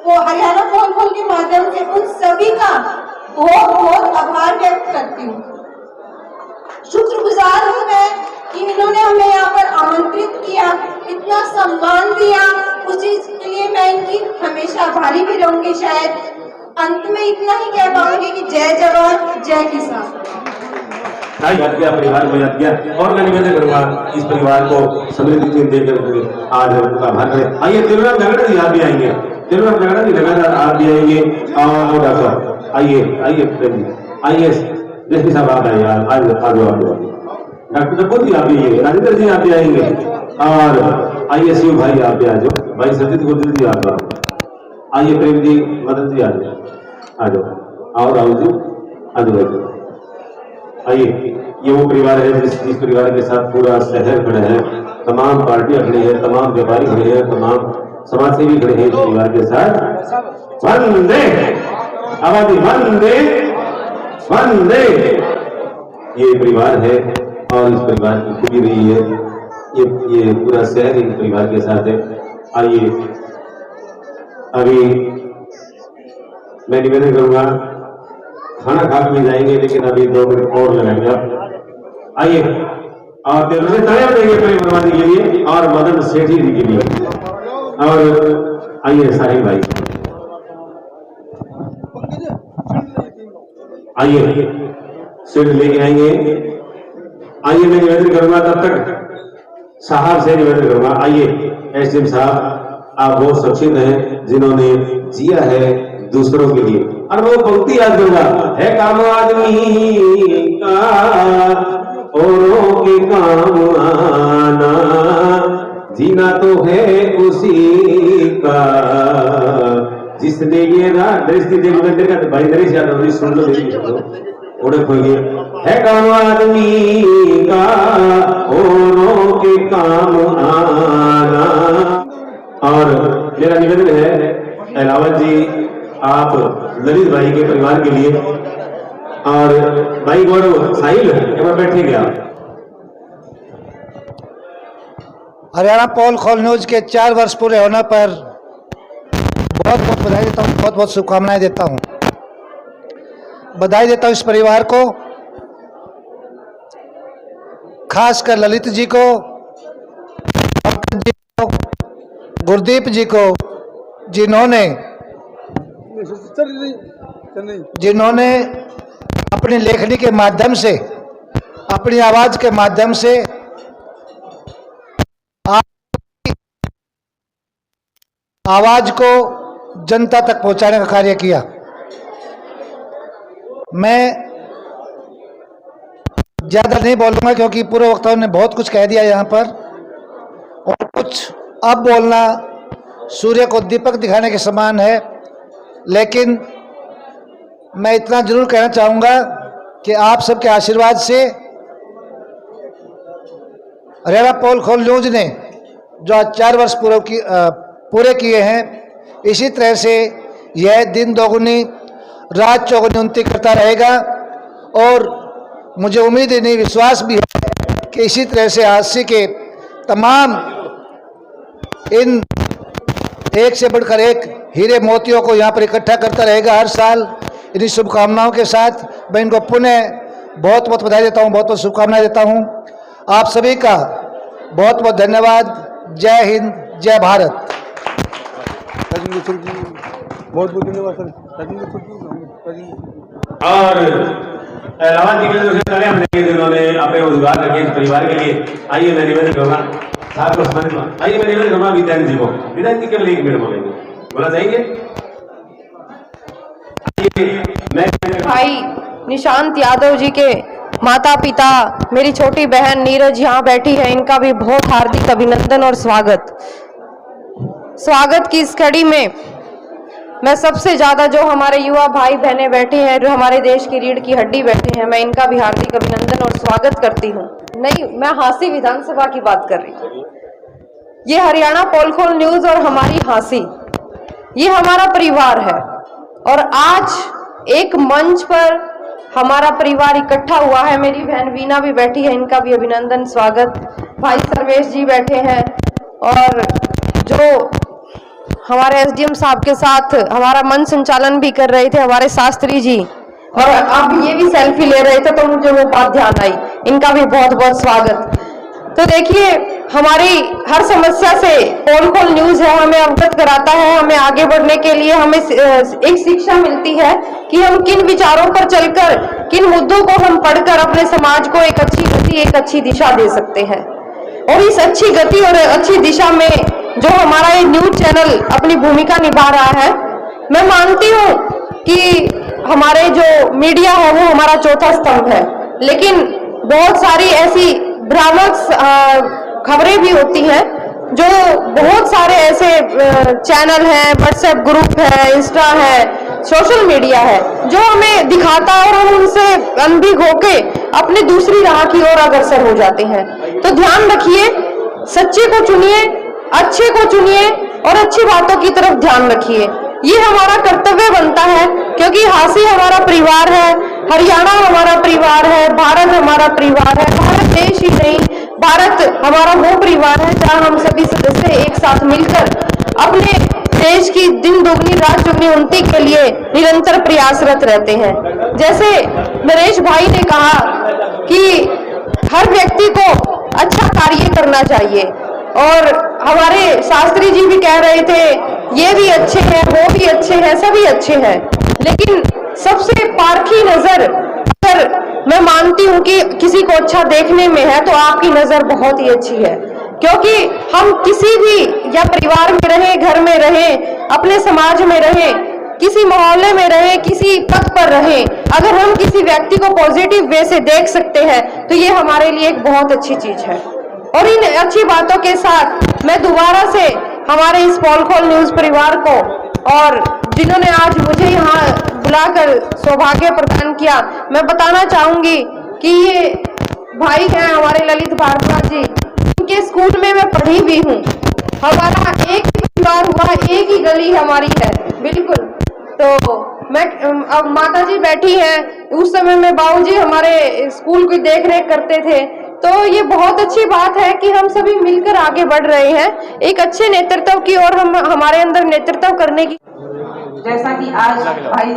हरियाणा पोल के माध्यम से उन सभी का बहुत बहुत आभार व्यक्त करती हूँ। शुक्रगुजार हूँ मैं कि इन्होंने हमें यहाँ पर आमंत्रित किया, इतना सम्मान दिया, उस चीज के लिए मैं इनकी हमेशा आभारी भी रहूंगी। शायद अंत में इतना ही कह पाऊंगी कि जय जवान जय किसान। याद किया, परिवार को याद किया, और मैं निवेदन करूंगा इस परिवार को समृद्धि देकर आज उनका आभार करें। आइए तेलुराम झगड़े जी आप भी आएंगे। चलो अब लगा नहीं लगातार आप भी आएंगे। और डॉक्टर आइए आइए प्रेम जी आइए, जैसे साहब आप आइए, आज आ जाओ आप डॉक्टर कपूर जी आप भी आइए, राजेंद्र जी आप भी आएंगे, और आइए शिव भाई आप भी आ जाओ, भाई सतीश गुजर जी आप आइए, प्रेम जी मदन जी आ जाओ और राहुल जी आ जाओ आइए। ये वो परिवार है जिस परिवार के साथ पूरा शहर खड़े हैं, तमाम पार्टियां खड़ी है, तमाम व्यापारी खड़े हैं, तमाम समाज सेवी खड़े हैं इस परिवार के साथ। वंदे आबादी वंदे वंदे, ये परिवार है और इस परिवार की खुली रही है, ये पूरा शहर इन परिवार के साथ है। आइए अभी मैं निवेदन करूंगा, खाना खा के जाएंगे लेकिन अभी 2 मिनट और लगाएंगे आप। आइए और तालियां देंगे प्रेम बर्मादी के लिए और मदन सेठी जी के लिए। और आइए साहिल भाई आइए सीट लेके आएंगे। आइए मैं निवेदन करूंगा, तब तक साहब से निवेदन करूंगा। आइए एसडीएम साहब, आप बहुत सक्षम हैं जिन्होंने जिया है दूसरों के लिए, और वो पंक्ति याद करूंगा, है काम आदमी का औरों के काम आना, जीना तो है उसी का जिसने ये दृष्टि देखा भाई नरेश यादव सुन लो मेरी ओढ़ खोल है काम आदमी का औरों के काम आना। और मेरा निवेदन है रावत जी, आप ललित भाई के परिवार के लिए, और भाई गौरव साहिल एक बार बैठेंगे आप। हरियाणा पोल खोल न्यूज के 4 वर्ष पूरे होने पर बहुत बहुत बधाई देता हूँ, बहुत बहुत शुभकामनाएं देता हूँ। बधाई देता हूँ इस परिवार को, खासकर ललित जी को, गुरदीप जी को, जिन्होंने अपनी लेखनी के माध्यम से, अपनी आवाज के माध्यम से आवाज को जनता तक पहुंचाने का कार्य किया। मैं ज्यादा नहीं बोलूंगा क्योंकि पूर्व वक्ताओं ने बहुत कुछ कह दिया यहाँ पर, और कुछ अब बोलना सूर्य को दीपक दिखाने के समान है। लेकिन मैं इतना जरूर कहना चाहूंगा कि आप सबके आशीर्वाद से हरियाणा पोल खोल न्यूज ने जो आज 4 वर्ष पूरे किए हैं, इसी तरह से यह दिन दोगुनी रात चौगुनी उन्नति करता रहेगा। और मुझे उम्मीद ही नहीं, विश्वास भी है कि इसी तरह से हादसे के तमाम इन एक से बढ़कर एक हीरे मोतियों को यहाँ पर इकट्ठा करता रहेगा हर साल। इन्हीं शुभकामनाओं के साथ मैं इनको पुनः बहुत बहुत बधाई देता हूँ, बहुत बहुत शुभकामनाएं देता हूँ। आप सभी का बहुत बहुत धन्यवाद। जय हिंद, जय भारत। बहुत बहुत धन्यवाद और रावत जी के जिन्होंने अपने रोजगार करके इस परिवार के लिए। आइए मैं निवेदन करूंगा साहब को सम्मानित, आइए मैं निवेदन करूंगा विद्यान जी को। विद्यान जी केवल 1 मिनट बोलेंगे, बोला जाएंगे। भाई निशांत यादव जी के माता पिता, मेरी छोटी बहन नीरज यहाँ बैठी है, इनका भी बहुत हार्दिक अभिनंदन और स्वागत की इस कड़ी में मैं सबसे ज्यादा जो हमारे युवा भाई बहनें बैठे हैं, जो हमारे देश की रीढ़ की हड्डी बैठे हैं, मैं इनका भी हार्दिक अभिनंदन और स्वागत करती हूँ। नहीं, मैं हांसी विधानसभा की बात कर रही हूँ। ये हरियाणा पोल खोल न्यूज और हमारी हांसी, ये हमारा परिवार है। और आज एक मंच पर हमारा परिवार इकट्ठा हुआ है। मेरी बहन वीना भी बैठी है, इनका भी अभिनंदन स्वागत। भाई सर्वेश जी बैठे हैं, और जो हमारे एसडीएम साहब के साथ हमारा मंच संचालन भी कर रहे थे हमारे शास्त्री जी, और अब ये भी सेल्फी ले रहे थे तो मुझे वो बात ध्यान आई, इनका भी बहुत बहुत स्वागत। तो देखिए, हमारी हर समस्या से पोल खोल न्यूज है, हमें अवगत कराता है, हमें आगे बढ़ने के लिए हमें एक शिक्षा मिलती है कि हम किन विचारों पर चलकर, किन मुद्दों को हम पढ़कर अपने समाज को एक अच्छी गति, एक अच्छी दिशा दे सकते हैं। और इस अच्छी गति और अच्छी दिशा में जो हमारा ये न्यूज चैनल अपनी भूमिका निभा रहा है। मैं मानती हूँ कि हमारे जो मीडिया है वो हमारा चौथा स्तंभ है, लेकिन बहुत सारी ऐसी भ्रामक खबरें भी होती हैं। जो बहुत सारे ऐसे चैनल हैं, व्हाट्सएप ग्रुप है, इंस्टा है, सोशल मीडिया है, जो हमें दिखाता है और हम उनसे अनभिग होके अपनी दूसरी राह की ओर अग्रसर हो जाते हैं। तो ध्यान रखिए, सच्चे को चुनिए, अच्छे को चुनिए और अच्छी बातों की तरफ ध्यान रखिए। ये हमारा कर्तव्य बनता है, क्योंकि हांसी हमारा परिवार है, हरियाणा हमारा परिवार है, भारत हमारा परिवार है। भारत देश ही नहीं, भारत हमारा वो परिवार है जहाँ हम सभी सदस्य एक साथ मिलकर अपने देश की दिन दोगुनी रात चौगुनी उन्नति के लिए निरंतर प्रयासरत रहते हैं। जैसे नरेश भाई ने कहा कि हर व्यक्ति को अच्छा कार्य करना चाहिए, और हमारे शास्त्री जी भी कह रहे थे ये भी अच्छे हैं, वो भी अच्छे हैं, सभी अच्छे हैं, लेकिन सबसे पारखी नजर अगर मैं मानती हूँ कि किसी को अच्छा देखने में है तो आपकी नजर बहुत ही अच्छी है। क्योंकि हम किसी भी या परिवार में रहे, घर में रहे, अपने समाज में रहे, किसी मोहल्ले में रहे, किसी पद पर रहे, अगर हम किसी व्यक्ति को पॉजिटिव वे से देख सकते हैं तो ये हमारे लिए एक बहुत अच्छी चीज है। और इन अच्छी बातों के साथ मैं दोबारा से हमारे इस पोल खोल न्यूज परिवार को और जिन्होंने आज मुझे यहाँ बुलाकर सौभाग्य प्रदान किया, मैं बताना चाहूंगी कि ये भाई हैं हमारे ललित भारद्वाज जी, उनके स्कूल में मैं पढ़ी भी हूँ। हमारा एक ही परिवार हुआ, एक ही गली हमारी है, बिल्कुल। तो मैं अब माता जी बैठी हैं, उस समय में बाबूजी हमारे स्कूल की देख रेख करते थे। तो ये बहुत अच्छी बात है कि हम सभी मिलकर आगे बढ़ रहे हैं एक अच्छे नेतृत्व की ओर, हम हमारे अंदर नेतृत्व करने की। जैसा कि आज भाई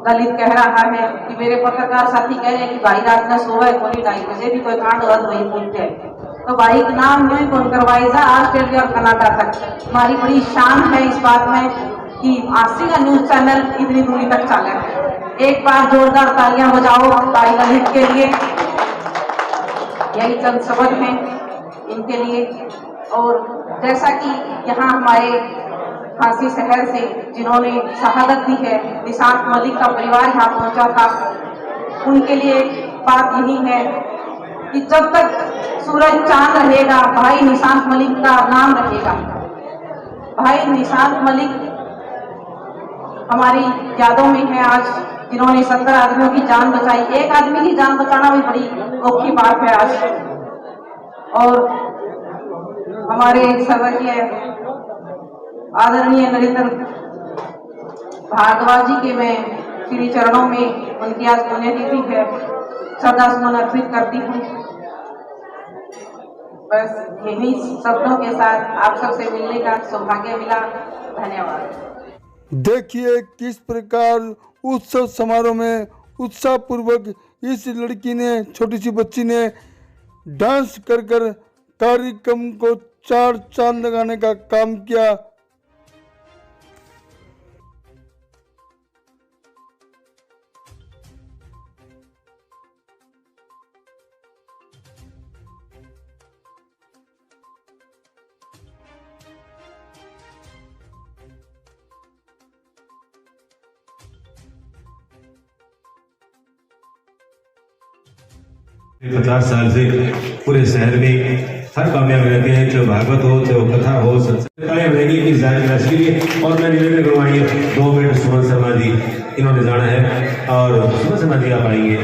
दलित कह रहा है कि मेरे पत्रकार साथी कह रहे हैं कि भाई रात में सोवे कोई 2:30 बजे भी कोई कांड हुआ वही पूछते हैं, तो भाई का नाम यूं ही कौन करवाई जा ऑस्ट्रेलिया और कनाडा तक। हमारी बड़ी शान है इस बात में कि आसी का न्यूज चैनल इतनी दूरी तक चले। एक बार जोरदार तालियां बजाओ भाई दलित के लिए। यही चंद शब्द हैं इनके लिए। और जैसा कि यहाँ हमारे फांसी शहर से जिन्होंने शहादत दी है, निशांत मलिक का परिवार यहाँ पहुंचा था, उनके लिए बात यही है कि जब तक सूरज चांद रहेगा भाई निशांत मलिक का नाम रहेगा। भाई निशांत मलिक हमारी यादों में है आज, जिन्होंने 17 आदमियों की जान बचाई। एक आदमी की जान बचाना भी बड़ी औखी बात है आज। और हमारे स्वर्गीय आदरणीय नरेंद्र भारद्वाज जी के मैं श्री चरणों में उनकी आज पुण्यतिथि है, श्रद्धा सुमन अर्पित करती हूँ। बस यही शब्दों के साथ आप सबसे मिलने का सौभाग्य मिला। धन्यवाद। देखिए किस प्रकार उत्सव समारोह में उत्साह पूर्वक इस लड़की ने, छोटी सी बच्ची ने डांस कर कर कार्यक्रम को 4 चांद लगाने का काम किया। पचास साल से पूरे शहर में हर काम में रहते हैं, चाहे भागवत हो, चाहे कथा हो, सत्संग रहेगी इस राशि के लिए। और मैं निवेदन करवाएंगे 2 मिनट सुमन शर्मा जी, इन्होंने जाना है और सुमन शर्मा जी आप आएंगे,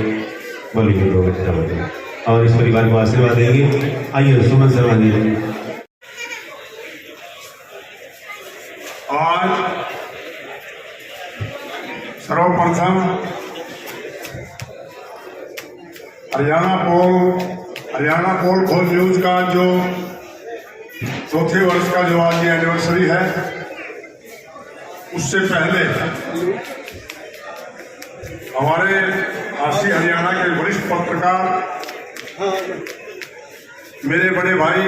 बोलिए 2 मिनट और इस परिवार को आशीर्वाद देंगे। आइए सुमन शर्मा जी। आज सर्वप्रथम हरियाणा पोल खोल न्यूज का जो 4थे वर्ष का जो आज एनिवर्सरी है, उससे पहले हमारे आसी हरियाणा के वरिष्ठ पत्रकार मेरे बड़े भाई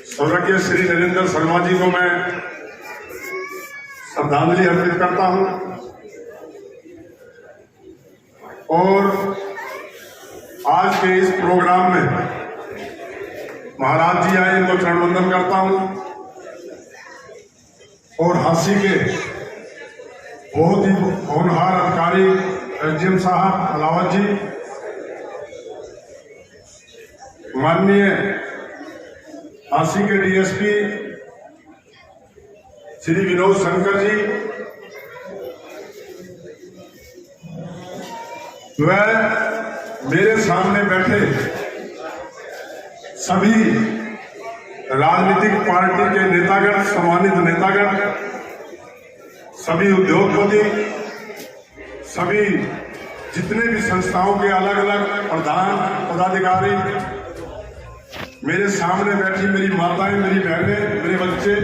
स्वर्गीय श्री नरेंद्र शर्मा जी को मैं श्रद्धांजलि अर्पित करता हूं। और आज के इस प्रोग्राम में महाराज जी आए, इनको चरण वंदन करता हूं। और हांसी के बहुत ही होनहार अधिकारी एसडीएम साहब अलावत जी, माननीय हांसी के डीएसपी श्री विनोद शंकर जी, वह मेरे सामने बैठे सभी राजनीतिक पार्टी के नेतागण, सम्मानित नेतागण, सभी उद्योगपति, सभी जितने भी संस्थाओं के अलग अलग प्रधान पदाधिकारी, मेरे सामने बैठी मेरी माताएं, मेरी बहनें, मेरे बच्चे,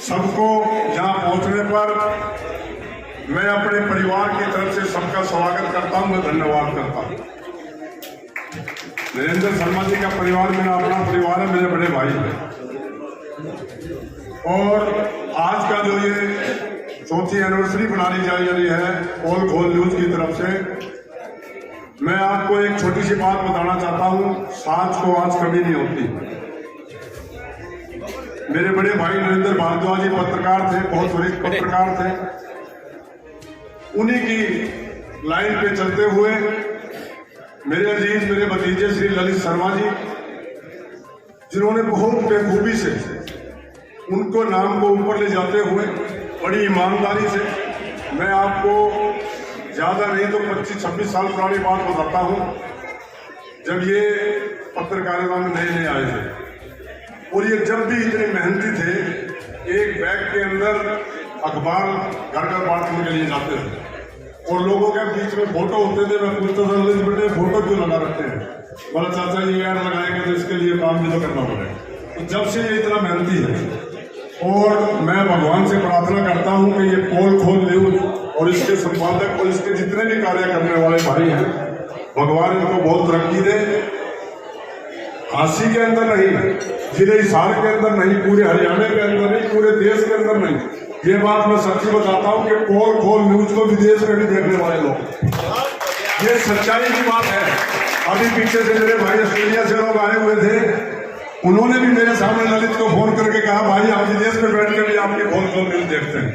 सबको यहां पहुंचने पर मैं अपने परिवार की तरफ से सबका स्वागत करता हूं, मैं धन्यवाद करता हूं। नरेंद्र शर्मा जी का परिवार मेरा अपना परिवार है, मेरे बड़े भाई हैं। और आज का जो ये चौथी एनिवर्सरी मनाई जा रही है पोल खोल न्यूज की तरफ से, मैं आपको एक छोटी सी बात बताना चाहता हूं। साँझ को आज कमी नहीं होती। मेरे बड़े भाई नरेंद्र भारद्वाज जी पत्रकार थे, बहुत वरिष्ठ पत्रकार थे। उन्हीं की लाइन पे चलते हुए मेरे अजीज, मेरे भतीजे श्री ललित शर्मा जी, जिन्होंने बहुत बेखूबी से उनको नाम को ऊपर ले जाते हुए बड़ी ईमानदारी से, मैं आपको ज्यादा नहीं तो 25-26 साल पुरानी बात बताता हूं, जब ये पत्रकारिता में नए नए आए थे और ये जब भी इतने मेहनती थे, एक बैग के अंदर अखबार घर घर बांटने के लिए जाते थे और लोगों के बीच में फोटो होते थे। मैं पूछता था, ललित बेटे फोटो क्यों लगा रखते हैं? बोला चाचा ये ऐड लगाएंगे तो इसके लिए काम भी तो करना पड़ेगा। तो जब से ये इतना मेहनती है और मैं भगवान से प्रार्थना करता हूं कि ये पोल खोल न्यूज और इसके संपादक और इसके जितने भी कार्य करने वाले भाई हैं, भगवान इनको बहुत तरक्की दे। हांसी के अंदर नहीं, जिले हिसार के अंदर नहीं, पूरे हरियाणा के अंदर नहीं, पूरे देश के अंदर नहीं, ये बात मैं सच्ची बताता हूं कि पोल खोल न्यूज को विदेश में भी देखने वाले लोग, ये सच्चाई की बात है। अभी पीछे से मेरे भाई ऑस्ट्रेलिया से लोग आए हुए थे, उन्होंने भी मेरे सामने ललित को फोन करके कहा, भाई आप विदेश में बैठ कर भी आपकी पोल खोल न्यूज देखते हैं।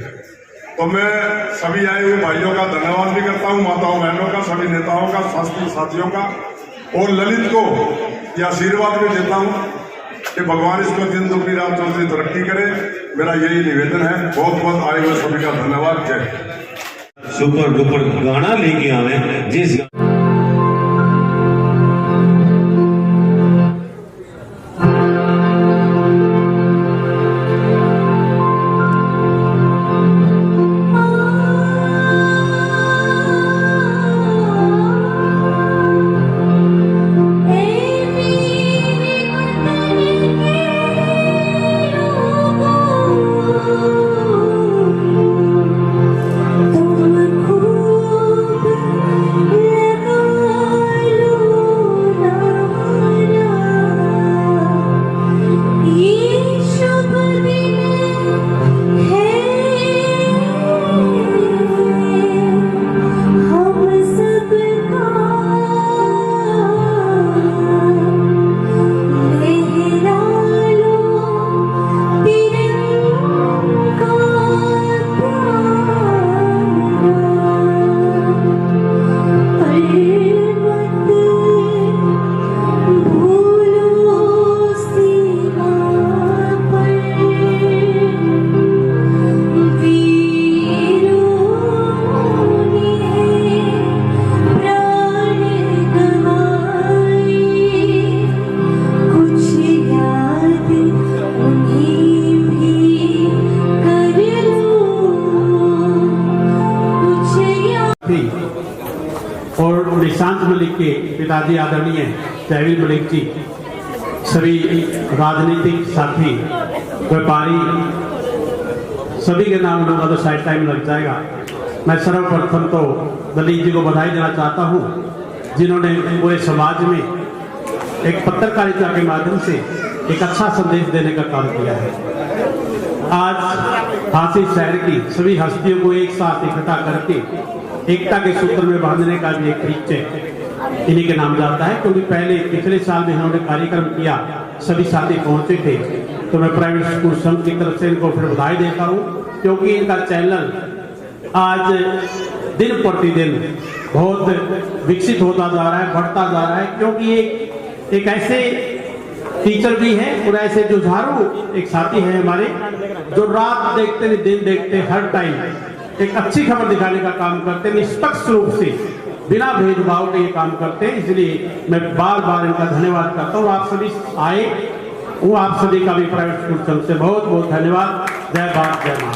तो मैं सभी आए हुए भाइयों का धन्यवाद भी करता हूं, माताओं बहनों का, सभी नेताओं का, शास्त्री साथियों का, और ललित को यह आशीर्वाद भी देता हूं कि भगवान इसको दिन दुगनी रात चौगुनी तरक्की करे। मेरा यही निवेदन है। बहुत बहुत आए हुए सभी का धन्यवाद। जय। सुपर डुपर गाना लेके आवे जिस और निशांत मलिक के पिताजी आदरणीय जयवीर मलिक जी, सभी राजनीतिक साथी, व्यापारी, सभी के नाम लूंगा तो शायद टाइम लग जाएगा। मैं सर्वप्रथम तो ललित जी को बधाई देना चाहता हूं, जिन्होंने पूरे समाज में एक पत्रकारिता के माध्यम से एक अच्छा संदेश देने का काम किया है। आज हांसी शहर की सभी हस्तियों को एक साथ इकट्ठा करके एकता के सूत्र में बांधने का भी एक निश्चय इन्हीं के नाम जाता है, क्योंकि पहले पिछले साल में इन्होंने कार्यक्रम किया, सभी साथी पहुंचे थे, तो मैं प्राइवेट स्कूल संघ की तरफ से इनको फिर बधाई देता हूँ, क्योंकि इनका चैनल आज दिन प्रतिदिन बहुत विकसित होता जा रहा है, बढ़ता जा रहा है, क्योंकि ये एक ऐसे टीचर भी है और ऐसे जुझारू एक साथी है हमारे, जो रात देखते नहीं दिन देखते हर टाइम एक अच्छी खबर दिखाने का काम करते हैं, निष्पक्ष रूप से बिना भेदभाव के ये काम करते हैं। इसलिए मैं बार बार इनका धन्यवाद करता हूँ। आप सभी आए, वो आप सभी का भी प्राइवेट स्कूल संघ से बहुत बहुत धन्यवाद। जय भारत जय मां।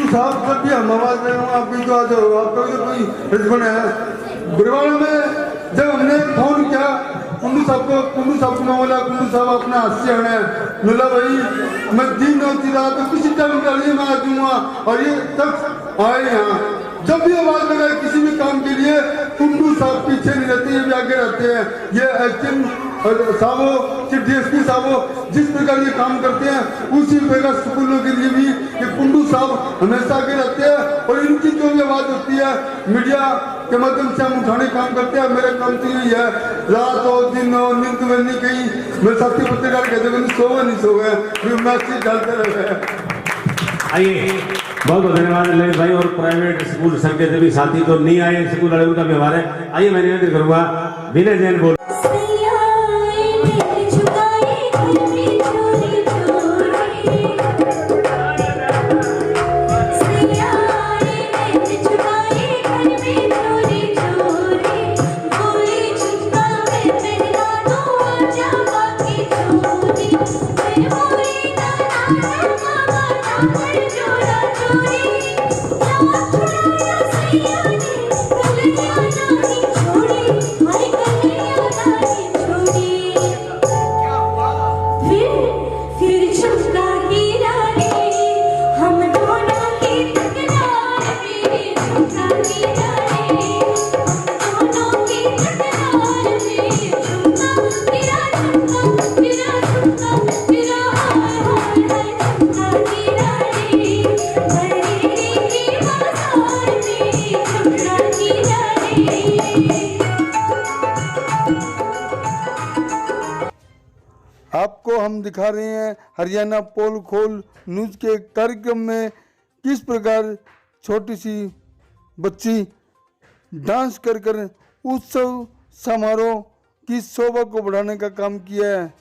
साहब जब भी हम आवाज दे रहे हूँ, आप भी तो आज होगा, आपका भी कोई रिजल्ट है। गुरुवार में जब हमने फोन किया कुंडू साहब को मैं बोला, कुंडू साहब अपना हास्य है बोला भाई मैं दिन होती रात तो किसी टाइम डालिए मैं आ जाऊंगा, और ये तक आए यहाँ। जब भी आवाज लगाए किसी भी काम के लिए कुंडू साहब पीछे नहीं रहते, ये भी आगे रहते हैं। ये एसडीएम साहब हो, चिफ डीएसपी साहब हो, जिस प्रकार ये काम करते हैं उसी प्रकार स्कूलों के लिए भी ये कुंडू साहब हमेशा आगे रहते हैं। और इनकी जो भी आवाज होती है मीडिया के माध्यम से हम उठाने काम करते हैं। मेरा काम तो यही है, रात हो दिन हो नींद में नहीं कहीं मेरे साथी पत्रकार कहते हैं नहीं सोए मैसेज डालते रहे। आइए, बहुत बहुत धन्यवाद ललित भाई। और प्राइवेट स्कूल संघ के सभी साथी तो नहीं आए, स्कूल वाले उनका व्यवहार है। आइए मैं निवेदन करूंगा, विनय जैन बोल। आपको हम दिखा रहे हैं हरियाणा पोल खोल न्यूज के कार्यक्रम में किस प्रकार छोटी सी बच्ची डांस कर उत्सव समारोह की शोभा को बढ़ाने का काम किया है।